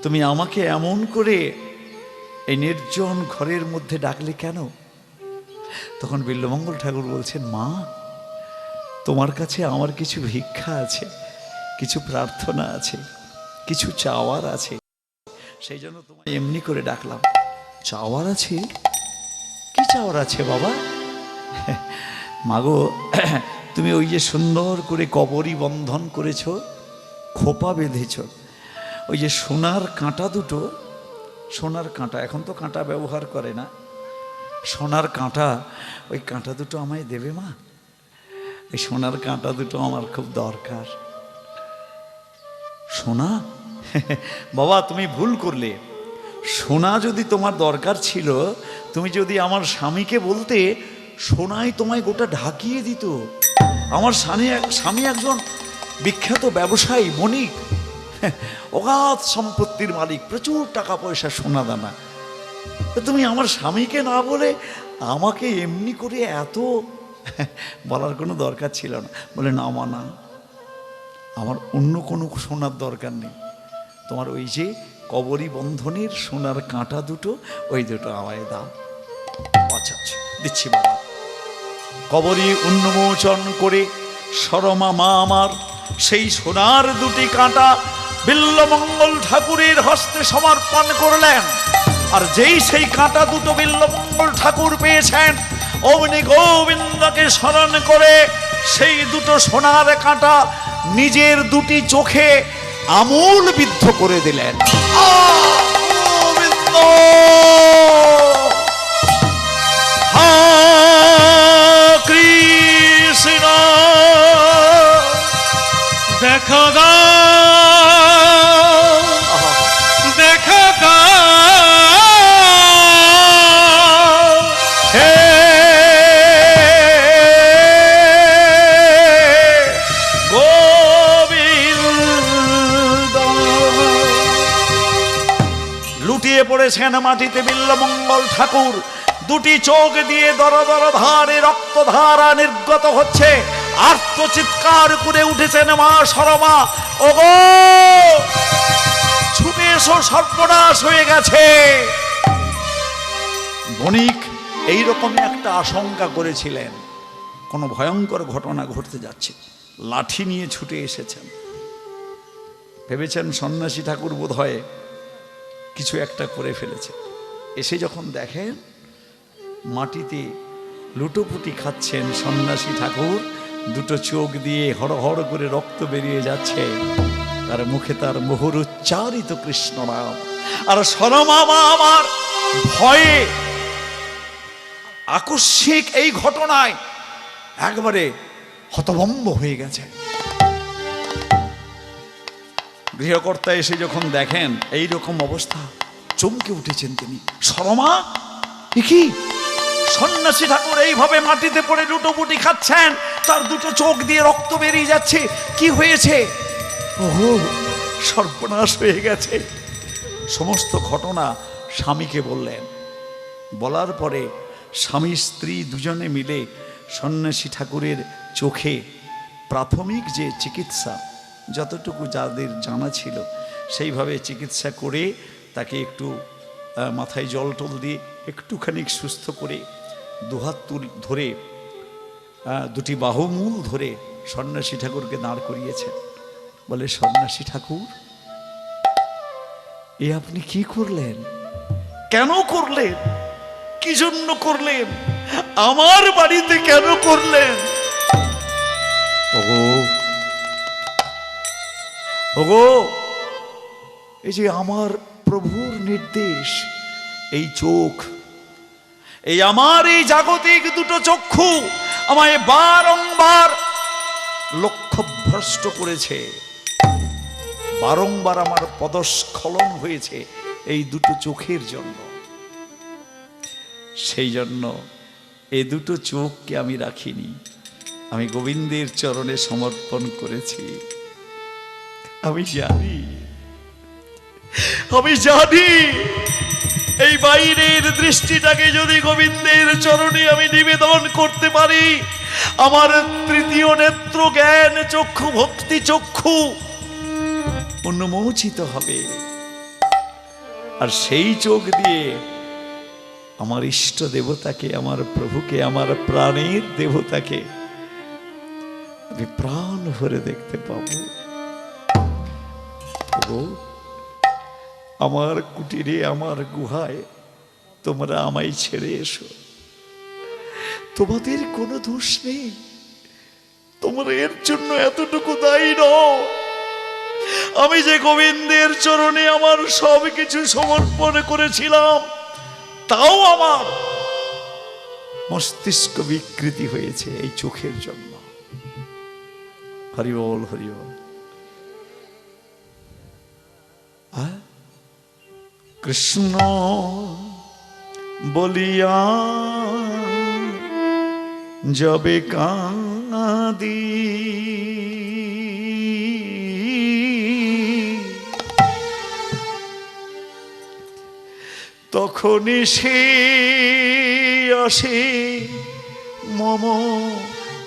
তুমি আমাকে এমন করে এই নির্জন ঘরের মধ্যে ডাকলে কেন? তখন বিল্বমঙ্গল ঠাকুর বলছেন, মা তোমার কাছে আমার কিছু ভিক্ষা আছে, কিছু প্রার্থনা আছে, কিছু চাওয়ার আছে, সেই জন্য তোমায় এমনি করে ডাকলাম। চাওয়ার আছে? কি চাওয়ার আছে বাবা? মাগো তুমি ওই যে সুন্দর করে কবরী বন্ধন করেছ, খোপা বেঁধেছ, ওই যে সোনার কাঁটা দুটো, সোনার কাঁটা, এখন তো কাঁটা ব্যবহার করে না, সোনার কাঁটা, ওই কাঁটা দুটো আমায় দেবে মা? এই সোনার কাঁটা দুটো আমার খুব দরকার। সোনা? বাবা তুমি ভুল করলে। সোনা যদি তোমার দরকার ছিল, তুমি যদি আমার স্বামীকে বলতে, সোনায় তোমায় গোটা ঢাকিয়ে দিত। আমার স্বামী একজন বিখ্যাত ব্যবসায়ী, বণিক, অগাধ সম্পত্তির মালিক, প্রচুর টাকা পয়সা সোনা দানা। তুমি আমার স্বামীকে না বলে আমাকে এমনি করে এত বলার কোনো দরকার ছিল না। বলে না মা, না, আমার অন্য কোনো সোনার দরকার নেই, তোমার ওই যে কবরী বন্ধনের সোনার কাঁটা দুটো, ওই দুটো আমায় দাও। আচ্ছা আচ্ছা দিচ্ছি বাবা। কবরী উন্মোচন করে সরমা মা আমার সেই সোনার দুটি কাঁটা বিল্বমঙ্গল ঠাকুরের হস্তে সমর্পণ করলেন। আর যেই সেই কাঁটা দুটো বিল্বমঙ্গল ঠাকুর পেয়েছেন, অমনি গোবিন্দকে স্মরণ করে সেই দুটো সোনার কাঁটা নিজের দুটি চোখে আমূল বিদ্ধ করে দিলেন। গোবিন্দ কৃষ্ণ দেখো দাও, দেখো দাও, হে গোবিন্দ। লুটিয়ে পড়েছেন মাটিতে বিল্বমঙ্গল ঠাকুর, দুটি চোখ দিয়ে দর দর ধারে রক্তধারা নির্গত হচ্ছে। আর্তচিৎকার করে উঠেছেন মা সরমা, ওগো ছুটে এসো, সর্বনাশ হয়ে গেছে। বণিক এইরকমই একটা আশঙ্কা করেছিলেন, কোনো ভয়ঙ্কর ঘটনা ঘটতে যাচ্ছে, লাঠি নিয়ে ছুটে এসেছেন। ভেবেছেন সন্ন্যাসী ঠাকুর বোধ হয় কিছু একটা করে ফেলেছে। এসে যখন দেখেন মাটিতে লুটোপুটি খাচ্ছেন সন্ন্যাসী ঠাকুর, দুটো চোখ দিয়ে হড়হড় করে রক্ত বেরিয়ে যাচ্ছে, তার মুখে তার মোহর উচ্চারিত কৃষ্ণ নাম। আর সরমামা আমার ভয়ে আকস্মিক এই ঘটনায় একবারে হতভম্ব হয়ে গেছে। গৃহকর্তা এসে যখন দেখেন এই রকম অবস্থা, চমকে উঠেছেন তিনি। সরমা, এ কি? সন্ন্যাসী ঠাকুর এইভাবে মাটিতে পড়ে লুটোপুটি খাচ্ছেন, তার দুটো চোখ দিয়ে রক্ত বেরিয়ে যাচ্ছে, কি হয়েছে? ওহো, সর্বনাশ হয়ে গেছে। সমস্ত ঘটনা স্বামীকে বললেন। বলার পরে স্বামী স্ত্রী দুজনে মিলে সন্ন্যাসী ঠাকুরের চোখে প্রাথমিক যে চিকিৎসা, যতটুকু যাদের জানা ছিল সেইভাবে চিকিৎসা করে তাকে একটু মাথায় জল টল দিয়ে একটুখানি সুস্থ করে দুহাত ধরে দুটি বাহুমূল ধরে সন্ন্যাসী ঠাকুরকে দাঁড় করিয়েছেন। বলে, সন্ন্যাসী ঠাকুর, এ আপনি কি করলেন? কেন করলেন? কি জন্য করলেন? আমার বাড়িতে কেন করলেন? ওগো, ওগো, এই যে আমার প্রভুর নির্দেশ, এই চোখ, এই আমার এই জাগতিক দুটো চক্ষু আমায় বারংবার লক্ষ্যভ্রষ্ট করেছে, বারংবার আমার পদস্খলন হয়েছে এই দুটো চোখের জন্য। সেই জন্য এই দুটো চোখকে আমি রাখিনি, আমি গোবিন্দের চরণে সমর্পণ করেছি। আমি জানি, আমি জানি এই বাইরের দৃষ্টিটাকে যদি গোবিন্দের চরণে আমি নিবেদন করতে পারি, আমার তৃতীয় নেত্র জ্ঞান চক্ষু, ভক্তি চক্ষু উন্মোচিত হবে, আর সেই চোখ দিয়ে আমার ইষ্ট দেবতাকে, আমার প্রভুকে, আমার প্রাণের দেবতাকে আমি প্রাণ ভরে দেখতে পাবো। আমার কুটিরে, আমার গুহায় তোমরা আমায় ছেড়ে এসো, তোমাদের কোনো দোষ নেই, তোমরা এর জন্য এতটুকু দায়ী নও। আমি যে গোবিন্দের চরণে আমার সব কিছু সমর্পণ করেছিলাম, তাও আমার মস্তিষ্ক বিকৃতি হয়েছে এই চোখের জন্য। হরি বল, হরি বল। কৃষ্ণ বলিয়া যবে কাঁদি, তখনই সে আসে মম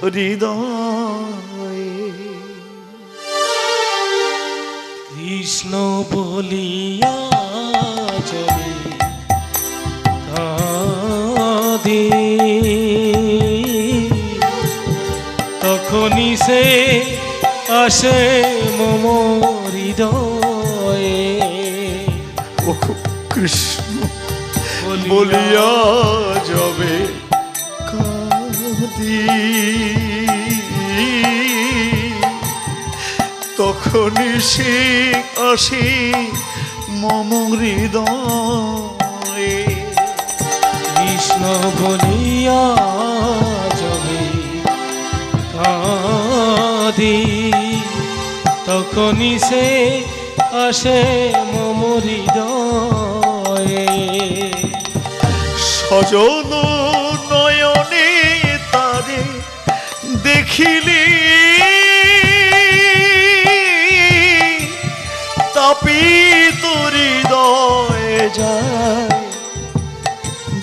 হৃদয়ে। কৃষ্ণ বলিয়া যদি কাঁদি, তখনই সে আসে মম হৃদয়ে। ও কৃষ্ণ বলিয়া যাবে কাঁদি, তখনই সে আসে মম হৃদয়ে। কৃষ্ণ বলিয়া যাবে কাঁদি, তখনই সে আসে মম হৃদয়ে। সজন নয়নে তারে দেখিলি, তাপিত হৃদয়ে যায়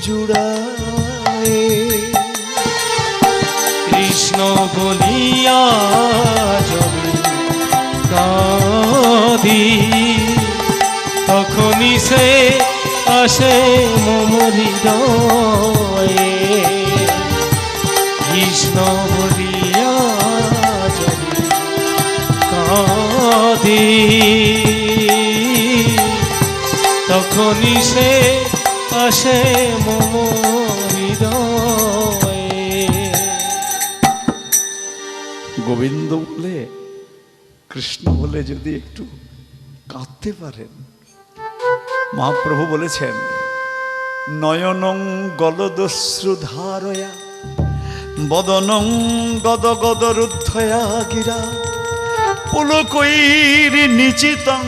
জুড়ায়। কৃষ্ণ বলিয়া যাবে কাঁদি, তখনই সে আসে মম হৃদয়ে। কৃষ্ণ বলিয়া যাবে কাঁদি, তখনই সে আসে মম হৃদয়ে। গোবিন্দ বলে কৃষ্ণ বলে যদি একটু কাঁদতে পারেন। মহাপ্রভু বলেছেন, নয়নং গলদশ্রুধারয়া বদনং গদ গদ রুদ্ধয়া গিরা পুলকৈরি নিচিতং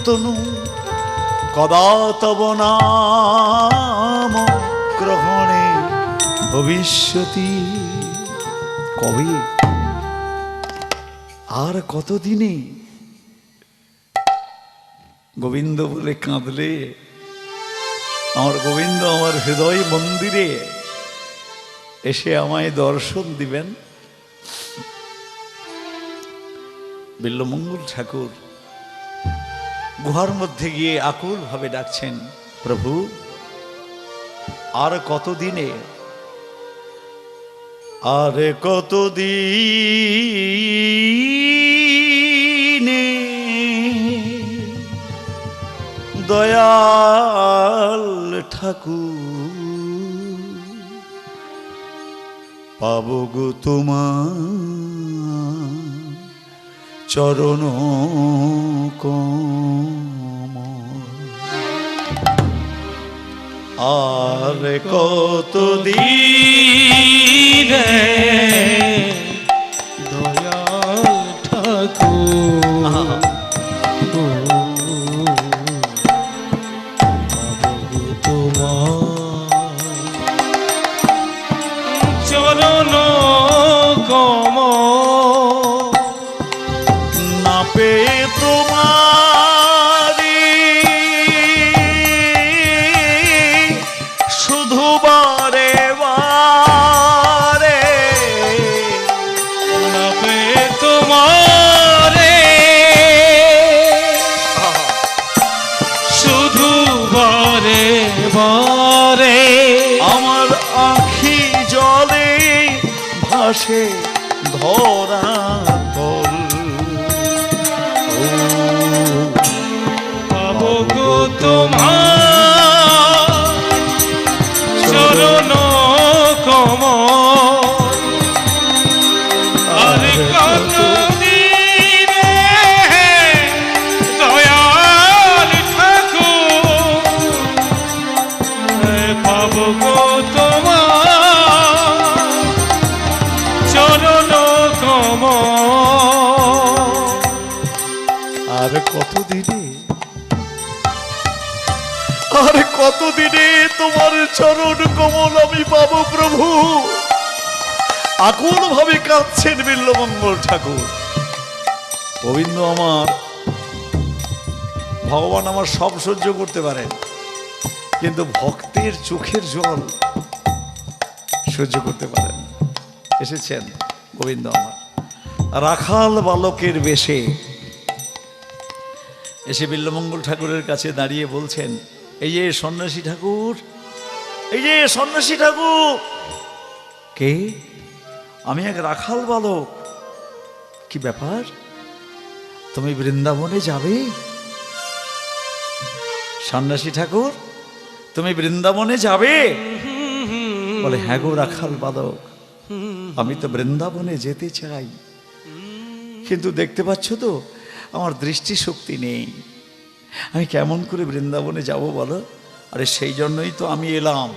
তনু কদা তব নাম গ্রহণে ভবিষ্যতি। কবে আর কতদিনে গোবিন্দ বলে কাঁদলে আমার গোবিন্দ আমার হৃদয় মন্দিরে এসে আমায় দর্শন দিবেন। বিল্বমঙ্গল ঠাকুর গুহার মধ্যে গিয়ে আকুল ভাবে ডাকছেন, প্রভু আর কতদিনে, আর কতদিনে দয়াল ঠাকুর পাব গো তোমার চরণ কমল। আর কতদিনে দয়াল ঠাকুর চরণ কমল না পেয়ে তোমারি শুধু বারে বারে, না পেয়ে তোমারে শুধু বারে বারে আমার আঁখি জলে ভাসে ধরা তল। পাবো গো তোমার চরণ কমল। আর কতদিনে দয়াল ঠাকুর পাবো গো তোমার চরণ কমল। আর কতদিনে, আর কতদিনে তোমার চরণ কমল আমি পাবো প্রভু। আকুল ভাবে কাঁদছেন বিল্বমঙ্গল ঠাকুর। গোবিন্দ আমার, ভগবান আমার সব সহ্য করতে পারেন, কিন্তু ভক্তের চোখের জল সহ্য করতে পারেন। এসেছেন গোবিন্দ আমার রাখাল বালকের বেশে, এসে বিল্বমঙ্গল ঠাকুরের কাছে দাঁড়িয়ে বলছেন, এই যে সন্ন্যাসী ঠাকুর, এই যে সন্ন্যাসী ঠাকুর। কে? আমি এক রাখাল বালক। কি ব্যাপার, তুমি বৃন্দাবনে যাবে? সন্ন্যাসী ঠাকুর, তুমি বৃন্দাবনে যাবে? বলে, হ্যাঁ গো রাখাল বালক, আমি তো বৃন্দাবনে যেতে চাই, কিন্তু দেখতে পাচ্ছ তো আমার দৃষ্টিশক্তি নেই, আমি কেমন করে বৃন্দাবনে যাব বলো? আরে সেই জন্যই তো আমি এলাম,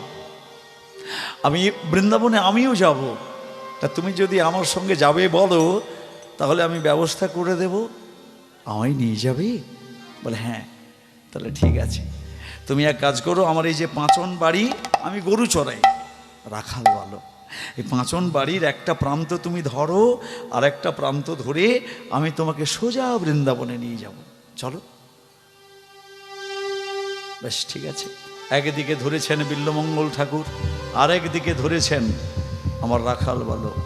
আমি বৃন্দাবনে আমিও যাব। তা তুমি যদি আমার সঙ্গে যাবে বলো, তাহলে আমি ব্যবস্থা করে দেব, আমায় নিয়ে যাবে? বলে, হ্যাঁ তাহলে ঠিক আছে, তুমি এক কাজ করো, আমার এই যে পাঁচন বাড়ি, আমি গরু চড়াই, রাখাল বালক, এই পাঁচন বাড়ির একটা প্রান্ত তুমি ধরো, আর একটা প্রান্ত ধরে আমি তোমাকে সোজা বৃন্দাবনে নিয়ে যাব, চলো। বেশ ঠিক আছে। একদিকে ধরেছেন বিল্বমঙ্গল ঠাকুর, আর একদিকে ধরেছেন আমার রাখাল বালক।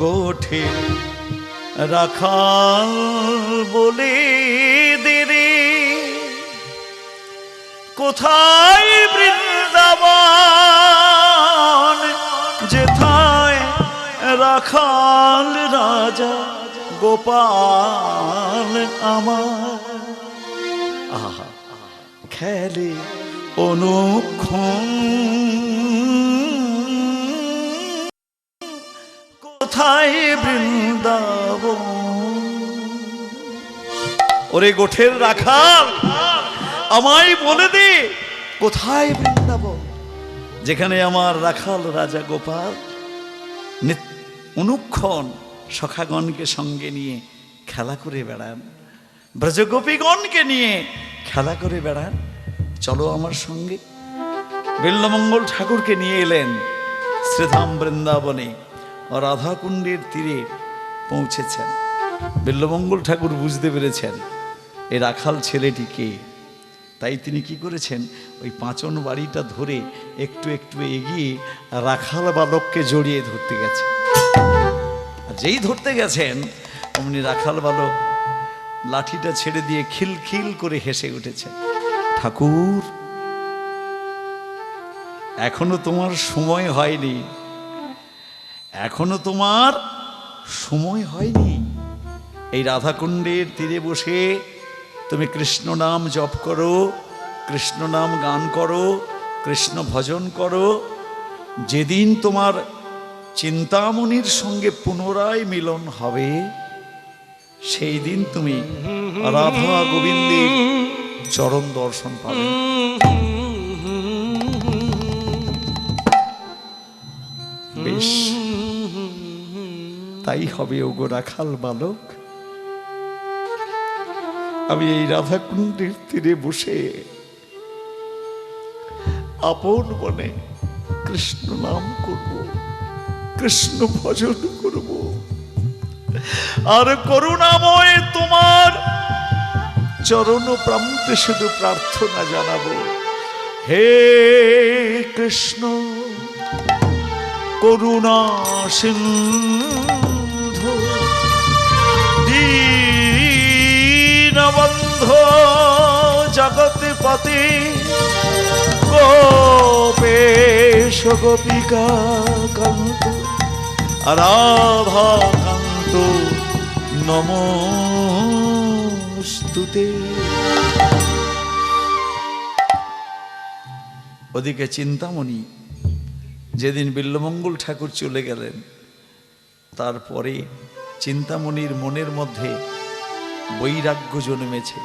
গোঠে রাখাল বলে দেরে, কোথায় বৃন্দাবন, যেথায় রাখাল রাজা গোপাল আমার। আহা, খেলে অনুক্ষণ, কোথায় বৃন্দাবন বৃন্দাবন। ওরে গোঠের রাখাল, আমায় বলে দে কোথায় বৃন্দাবন, যেখানে আমার রাখাল রাজা গোপাল অনুক্ষণ সখাগণকে সঙ্গে নিয়ে খেলা করে বেড়ান, ব্রজগোপীগণকে নিয়ে খেলা করে বেড়ান। চলো আমার সঙ্গে। বিল্বমঙ্গল ঠাকুরকে নিয়ে এলেন শ্রীধাম বৃন্দাবনে, রাধাকুণ্ডের তীরে পৌঁছেছেন। বিল্বমঙ্গল ঠাকুর বুঝতে পেরেছেন এই রাখাল ছেলেটিকে, তাই তিনি কি করেছেন, ওই পাঁচন বাড়িটা ধরে একটু একটু এগিয়ে রাখাল বালককে জড়িয়ে ধরতে গেছেন। আর যেই ধরতে গেছেন অমনি রাখাল বালক লাঠিটা ছেড়ে দিয়ে খিলখিল করে হেসে উঠেছে। ঠাকুর, এখনো তোমার সময় হয়নি, এখনো তোমার সময় হয়নি। এই রাধাকুণ্ডের তীরে বসে তুমি কৃষ্ণ নাম জপ করো, কৃষ্ণ নাম গান করো, কৃষ্ণ ভজন করো। যেদিন তোমার চিন্তামণির সঙ্গে পুনরায় মিলন হবে, সেই দিন তুমি রাধা গোবিন্দের চরণ দর্শন পাবে। বেশ, তাই হবে ওগো রাখাল বালক। আমি এই রাধাকুণ্ডের তীরে বসে আপন মনে কৃষ্ণ নাম করব, কৃষ্ণ ভজন করব, আর করুণাময় তোমার চরণ প্রান্তে শুধু প্রার্থনা জানাবো, হে কৃষ্ণ করুণা সিন্ধু দীনবন্ধু জগৎপতি গোপেশ গোপিকা কান্ত রাধা কান্ত নমস্তুতে। ওদিকে চিন্তামণি যেদিন বিল্বমঙ্গল ঠাকুর চলে গেলেন, তারপরে চিন্তামণির মনের মধ্যে বৈরাগ্য জন্মেছে।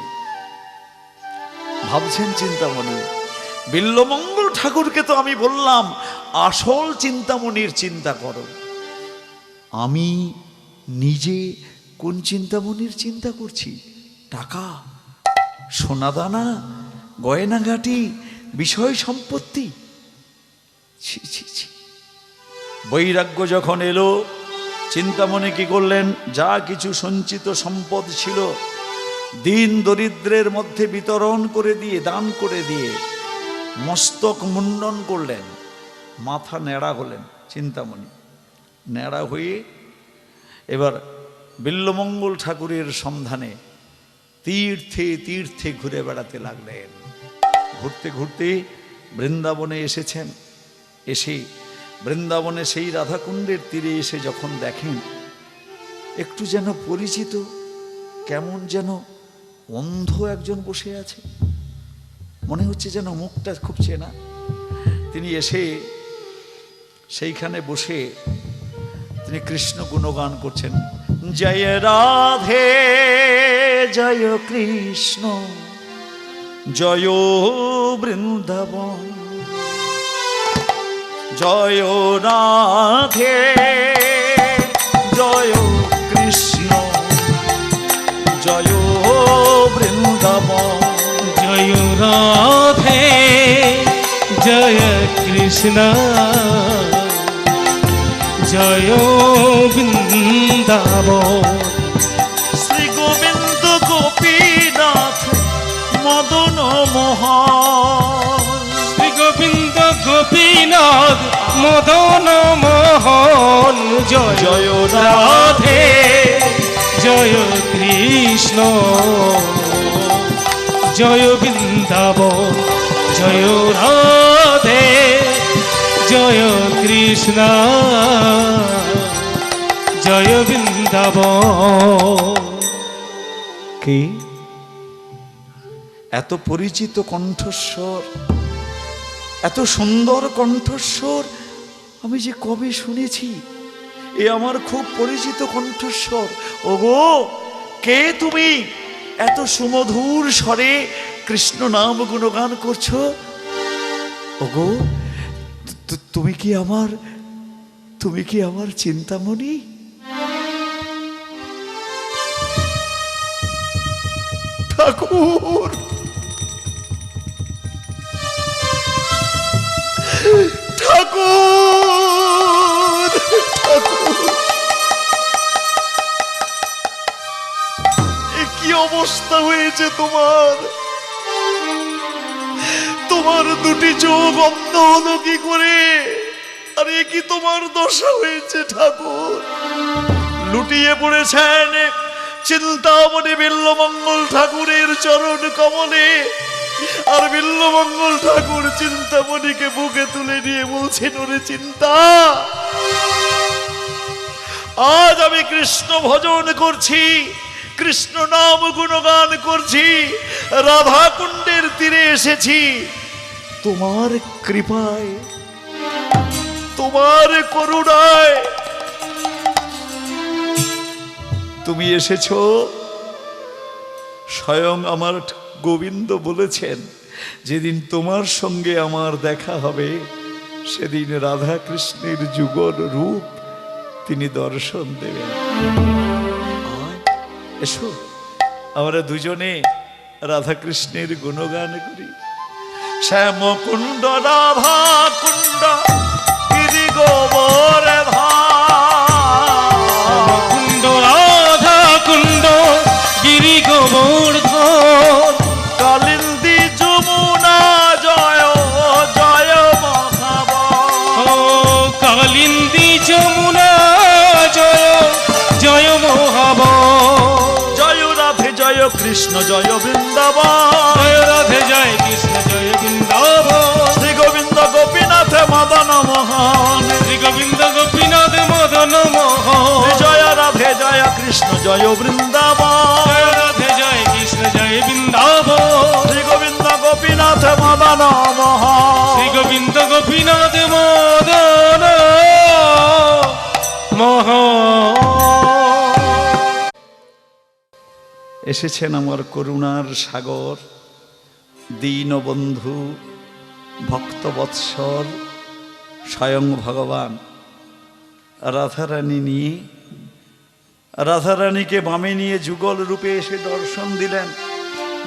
ভাবছেন চিন্তামণি, বিল্বমঙ্গল ঠাকুরকে তো আমি বললাম আসল চিন্তামণির চিন্তা করো, আমি নিজে কোন চিন্তামণির চিন্তা করছি? টাকা, সোনাদানা, গয়নাগাটি, বিষয় সম্পত্তি। ছি ছি ছি। বৈরাগ্য যখন এলো, চিন্তামণি কি করলেন, যা কিছু সঞ্চিত সম্পদ ছিল দিন দরিদ্রের মধ্যে বিতরণ করে দিয়ে, দান করে দিয়ে মস্তক মুন্ডন করলেন, মাথা ন্যাড়া হলেন। চিন্তামণি ন্যাড়া হয়ে এবার বিল্বমঙ্গল ঠাকুরের সন্ধানে তীর্থে তীর্থে ঘুরে বেড়াতে লাগলেন। ঘুরতে ঘুরতে বৃন্দাবনে এসেছেন। এসে বৃন্দাবনে সেই রাধাকুণ্ডের তীরে এসে যখন দেখেন একটু যেন পরিচিত, কেমন যেন অন্ধ একজন বসে আছে, মনে হচ্ছে যেন মুখটা খুব চেনা। তিনি এসে সেইখানে বসে তিনি কৃষ্ণ গুণগান করছেন, জয় রাধে জয় কৃষ্ণ জয় বৃন্দাবন, জয় রাধে জয় কৃষ্ণ জয় বৃন্দাবন, জয় রাধে জয় কৃষ্ণ জয় বৃন্দাবন, শ্রী গোবিন্দ গোপীনাথ মদন মোহন, শ্রী গোবিন্দ গোপীনাথ মদন মোহন, জয় জয় রাধে জয় কৃষ্ণ জয় বৃন্দাবন, জয় রাধে জয় কৃষ্ণ জয় বৃন্দাবন। কে এত পরিচিত কণ্ঠস্বর, এত সুন্দর কণ্ঠস্বর আমি যে কবে শুনেছি, এ আমার খুব পরিচিত কণ্ঠস্বর। ওগো, কে তুমি? এত সুমধুর স্বরে কৃষ্ণ নাম গুণগান করছো। ওগো, তুমি কি আমার চিন্তামণি? ঠাকুর, ঠাকুর, ঠাকুর, এ কি অবস্থা হয়েছে তোমার? তোমার দুটি চোখ অন্ধ হলো কি করে? আরে কি তোমার দশা হয়েছে ঠাকুর? লুটিয়ে পড়েছেন চিন্তামণি বিল্বমঙ্গল ঠাকুরের চরণ কমলে, আর বিল্বমঙ্গল ঠাকুর চিন্তামণিকে বুকে তুলে নিয়ে বলছেন, ওরে চিন্তা, আজ আমি কৃষ্ণ ভজন করছি, কৃষ্ণ নাম গুণগান করছি, রাধা কুণ্ডের তীরে এসেছি তোমার কৃপায়, তোমার করুণায়। তুমি এসেছো। স্বয়ং আমার গোবিন্দ বলেছেন, যেদিন তোমার সঙ্গে আমার দেখা হবে সেদিন রাধা কৃষ্ণের যুগল রূপ তিনি দর্শন দেবেন। এসো, আমরা দুজনে রাধা কৃষ্ণের গুণগান করি। শ্যাম কুণ্ড রাধা কুণ্ড গিরি গোবর্ধন, কালিন্দী যমুনা জয় জয় মহাবন। কালিন্দী যমুনা জয় জয় মহাবন। জয় রাধে জয় কৃষ্ণ জয় বৃন্দাবন। জয় রাধে জয় কৃষ্ণ জয় বৃন্দাবন। শ্রী গোবিন্দ গোপীনাথ মদন মোহন। শ্রী গোবিন্দ গোপীনাথ মদন মোহন। জয় রাধে জয় কৃষ্ণ জয় বৃন্দাবন। জয় রাধে জয় কৃষ্ণ জয় বৃন্দাবন। শ্রী গোবিন্দ গোপীনাথ মদন মোহন। শ্রী গোবিন্দ গোপীনাথ মদন মোহন। এসেছেন আমার করুণার সাগর, দীনবন্ধু, ভক্তবৎসল স্বয়ং ভগবান রাধারানী নিয়ে, রাধারানীকে বামে নিয়ে যুগল রূপে এসে দর্শন দিলেন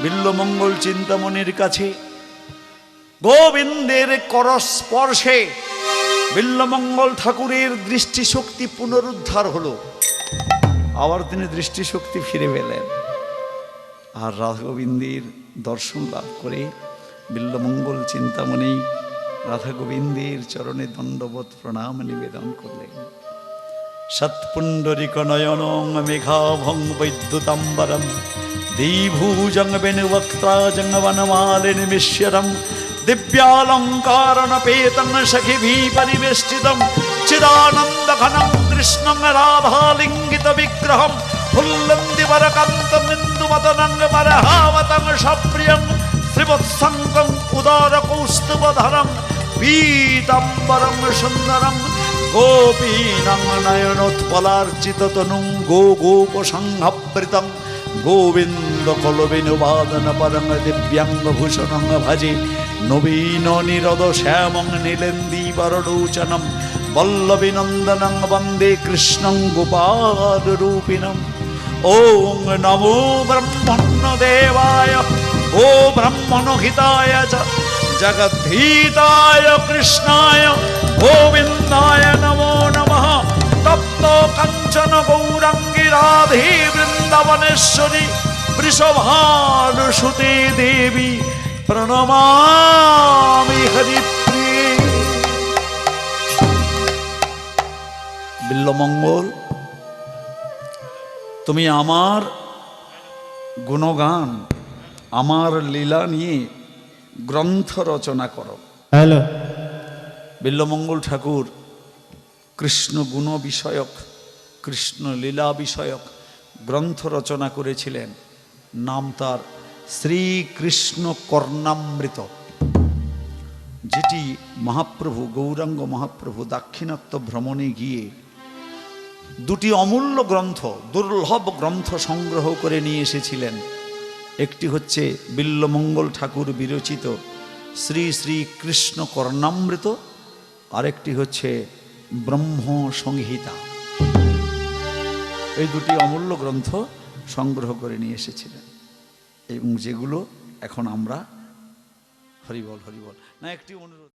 বিল্বমঙ্গল চিন্তামণির কাছে। গোবিন্দের করস্পর্শে বিল্বমঙ্গল ঠাকুরের দৃষ্টিশক্তি পুনরুদ্ধার হলো। আবার তিনি দৃষ্টিশক্তি ফিরে পেলেন, আর রাধা গোবিন্দের দর্শন লাভ করে বিল্বমঙ্গল চিন্তামণি রাধা গোবিন্দের চরণে দণ্ডবত প্রণাম নিবেদন করলেন। সৎপুণ্ডরিক নয়নং মেঘাভং বৈদ্যুতাম্বরম দ্বিভুজং বেণুবক্ত্রাজং বনমালিনিমিশ্রম দিব্যালঙ্কারণপেতং সখিভিः পরিবেষ্টিতং চিদানন্দঘनं কৃষ্ণং রাধালিঙ্গিত বিগ্রহం ফুল্লন্দিবরকান্तं ইন্দুমদনং বরহাবतं সপ্রিয়ং শ্রীবৎসঙ্গং উদারকৌস্তুভধরং পীতাম্বরং সুন্দরং গোপীনাং নয়নোৎপলার্চিততনুং গোপসংহবৃতং গোবিন্দ কলবিনুবাদন পরং দিব্যাঙ্গভূষণং ভজে নবীন নিরদ শ্যামং নীলেন্দীবরলোচনম বল্লভীনন্দনং বন্দে কৃষ্ণং গোপালরূপিণম। ওং নমো ব্রহ্মণ্য দেবায় ও ব্রহ্মণহিতায় চ জগদ্ধিতায় কৃষ্ণায় গোবিন্দায় নমো নমঃ। তপ্ত কাঞ্চন গৌরাঙ্গী রাধে বৃন্দাবনেশ্বরী বৃষভানুসুতে দেবী প্রণমামি হরিপ্রিয়ে। বিল্বমঙ্গল, তুমি আমার গুণগান, আমার লীলা নিয়ে গ্রন্থ রচনা করো। হ্যালো। বিল্বমঙ্গল ঠাকুর কৃষ্ণ গুণ বিষয়ক, কৃষ্ণ লীলা বিষয়ক গ্রন্থ রচনা করেছিলেন। নাম তার শ্রীকৃষ্ণ কর্ণামৃত, যেটি মহাপ্রভু গৌরাঙ্গ মহাপ্রভু দাক্ষিণাত্য ভ্রমণে গিয়ে দুটি অমূল্য গ্রন্থ, দুর্লভ গ্রন্থ সংগ্রহ করে নিয়ে এসেছিলেন। একটি হচ্ছে বিল্বমঙ্গল ঠাকুর বিরচিত শ্রী শ্রী কৃষ্ণ কর্ণামৃত, আরেকটি হচ্ছে ব্রহ্ম সংহিতা। এই দুটি অমূল্য গ্রন্থ সংগ্রহ করে নিয়ে এসেছিলেন, এবং যেগুলো এখন আমরা হরিবল হরিবল না একটি অনুরোধ।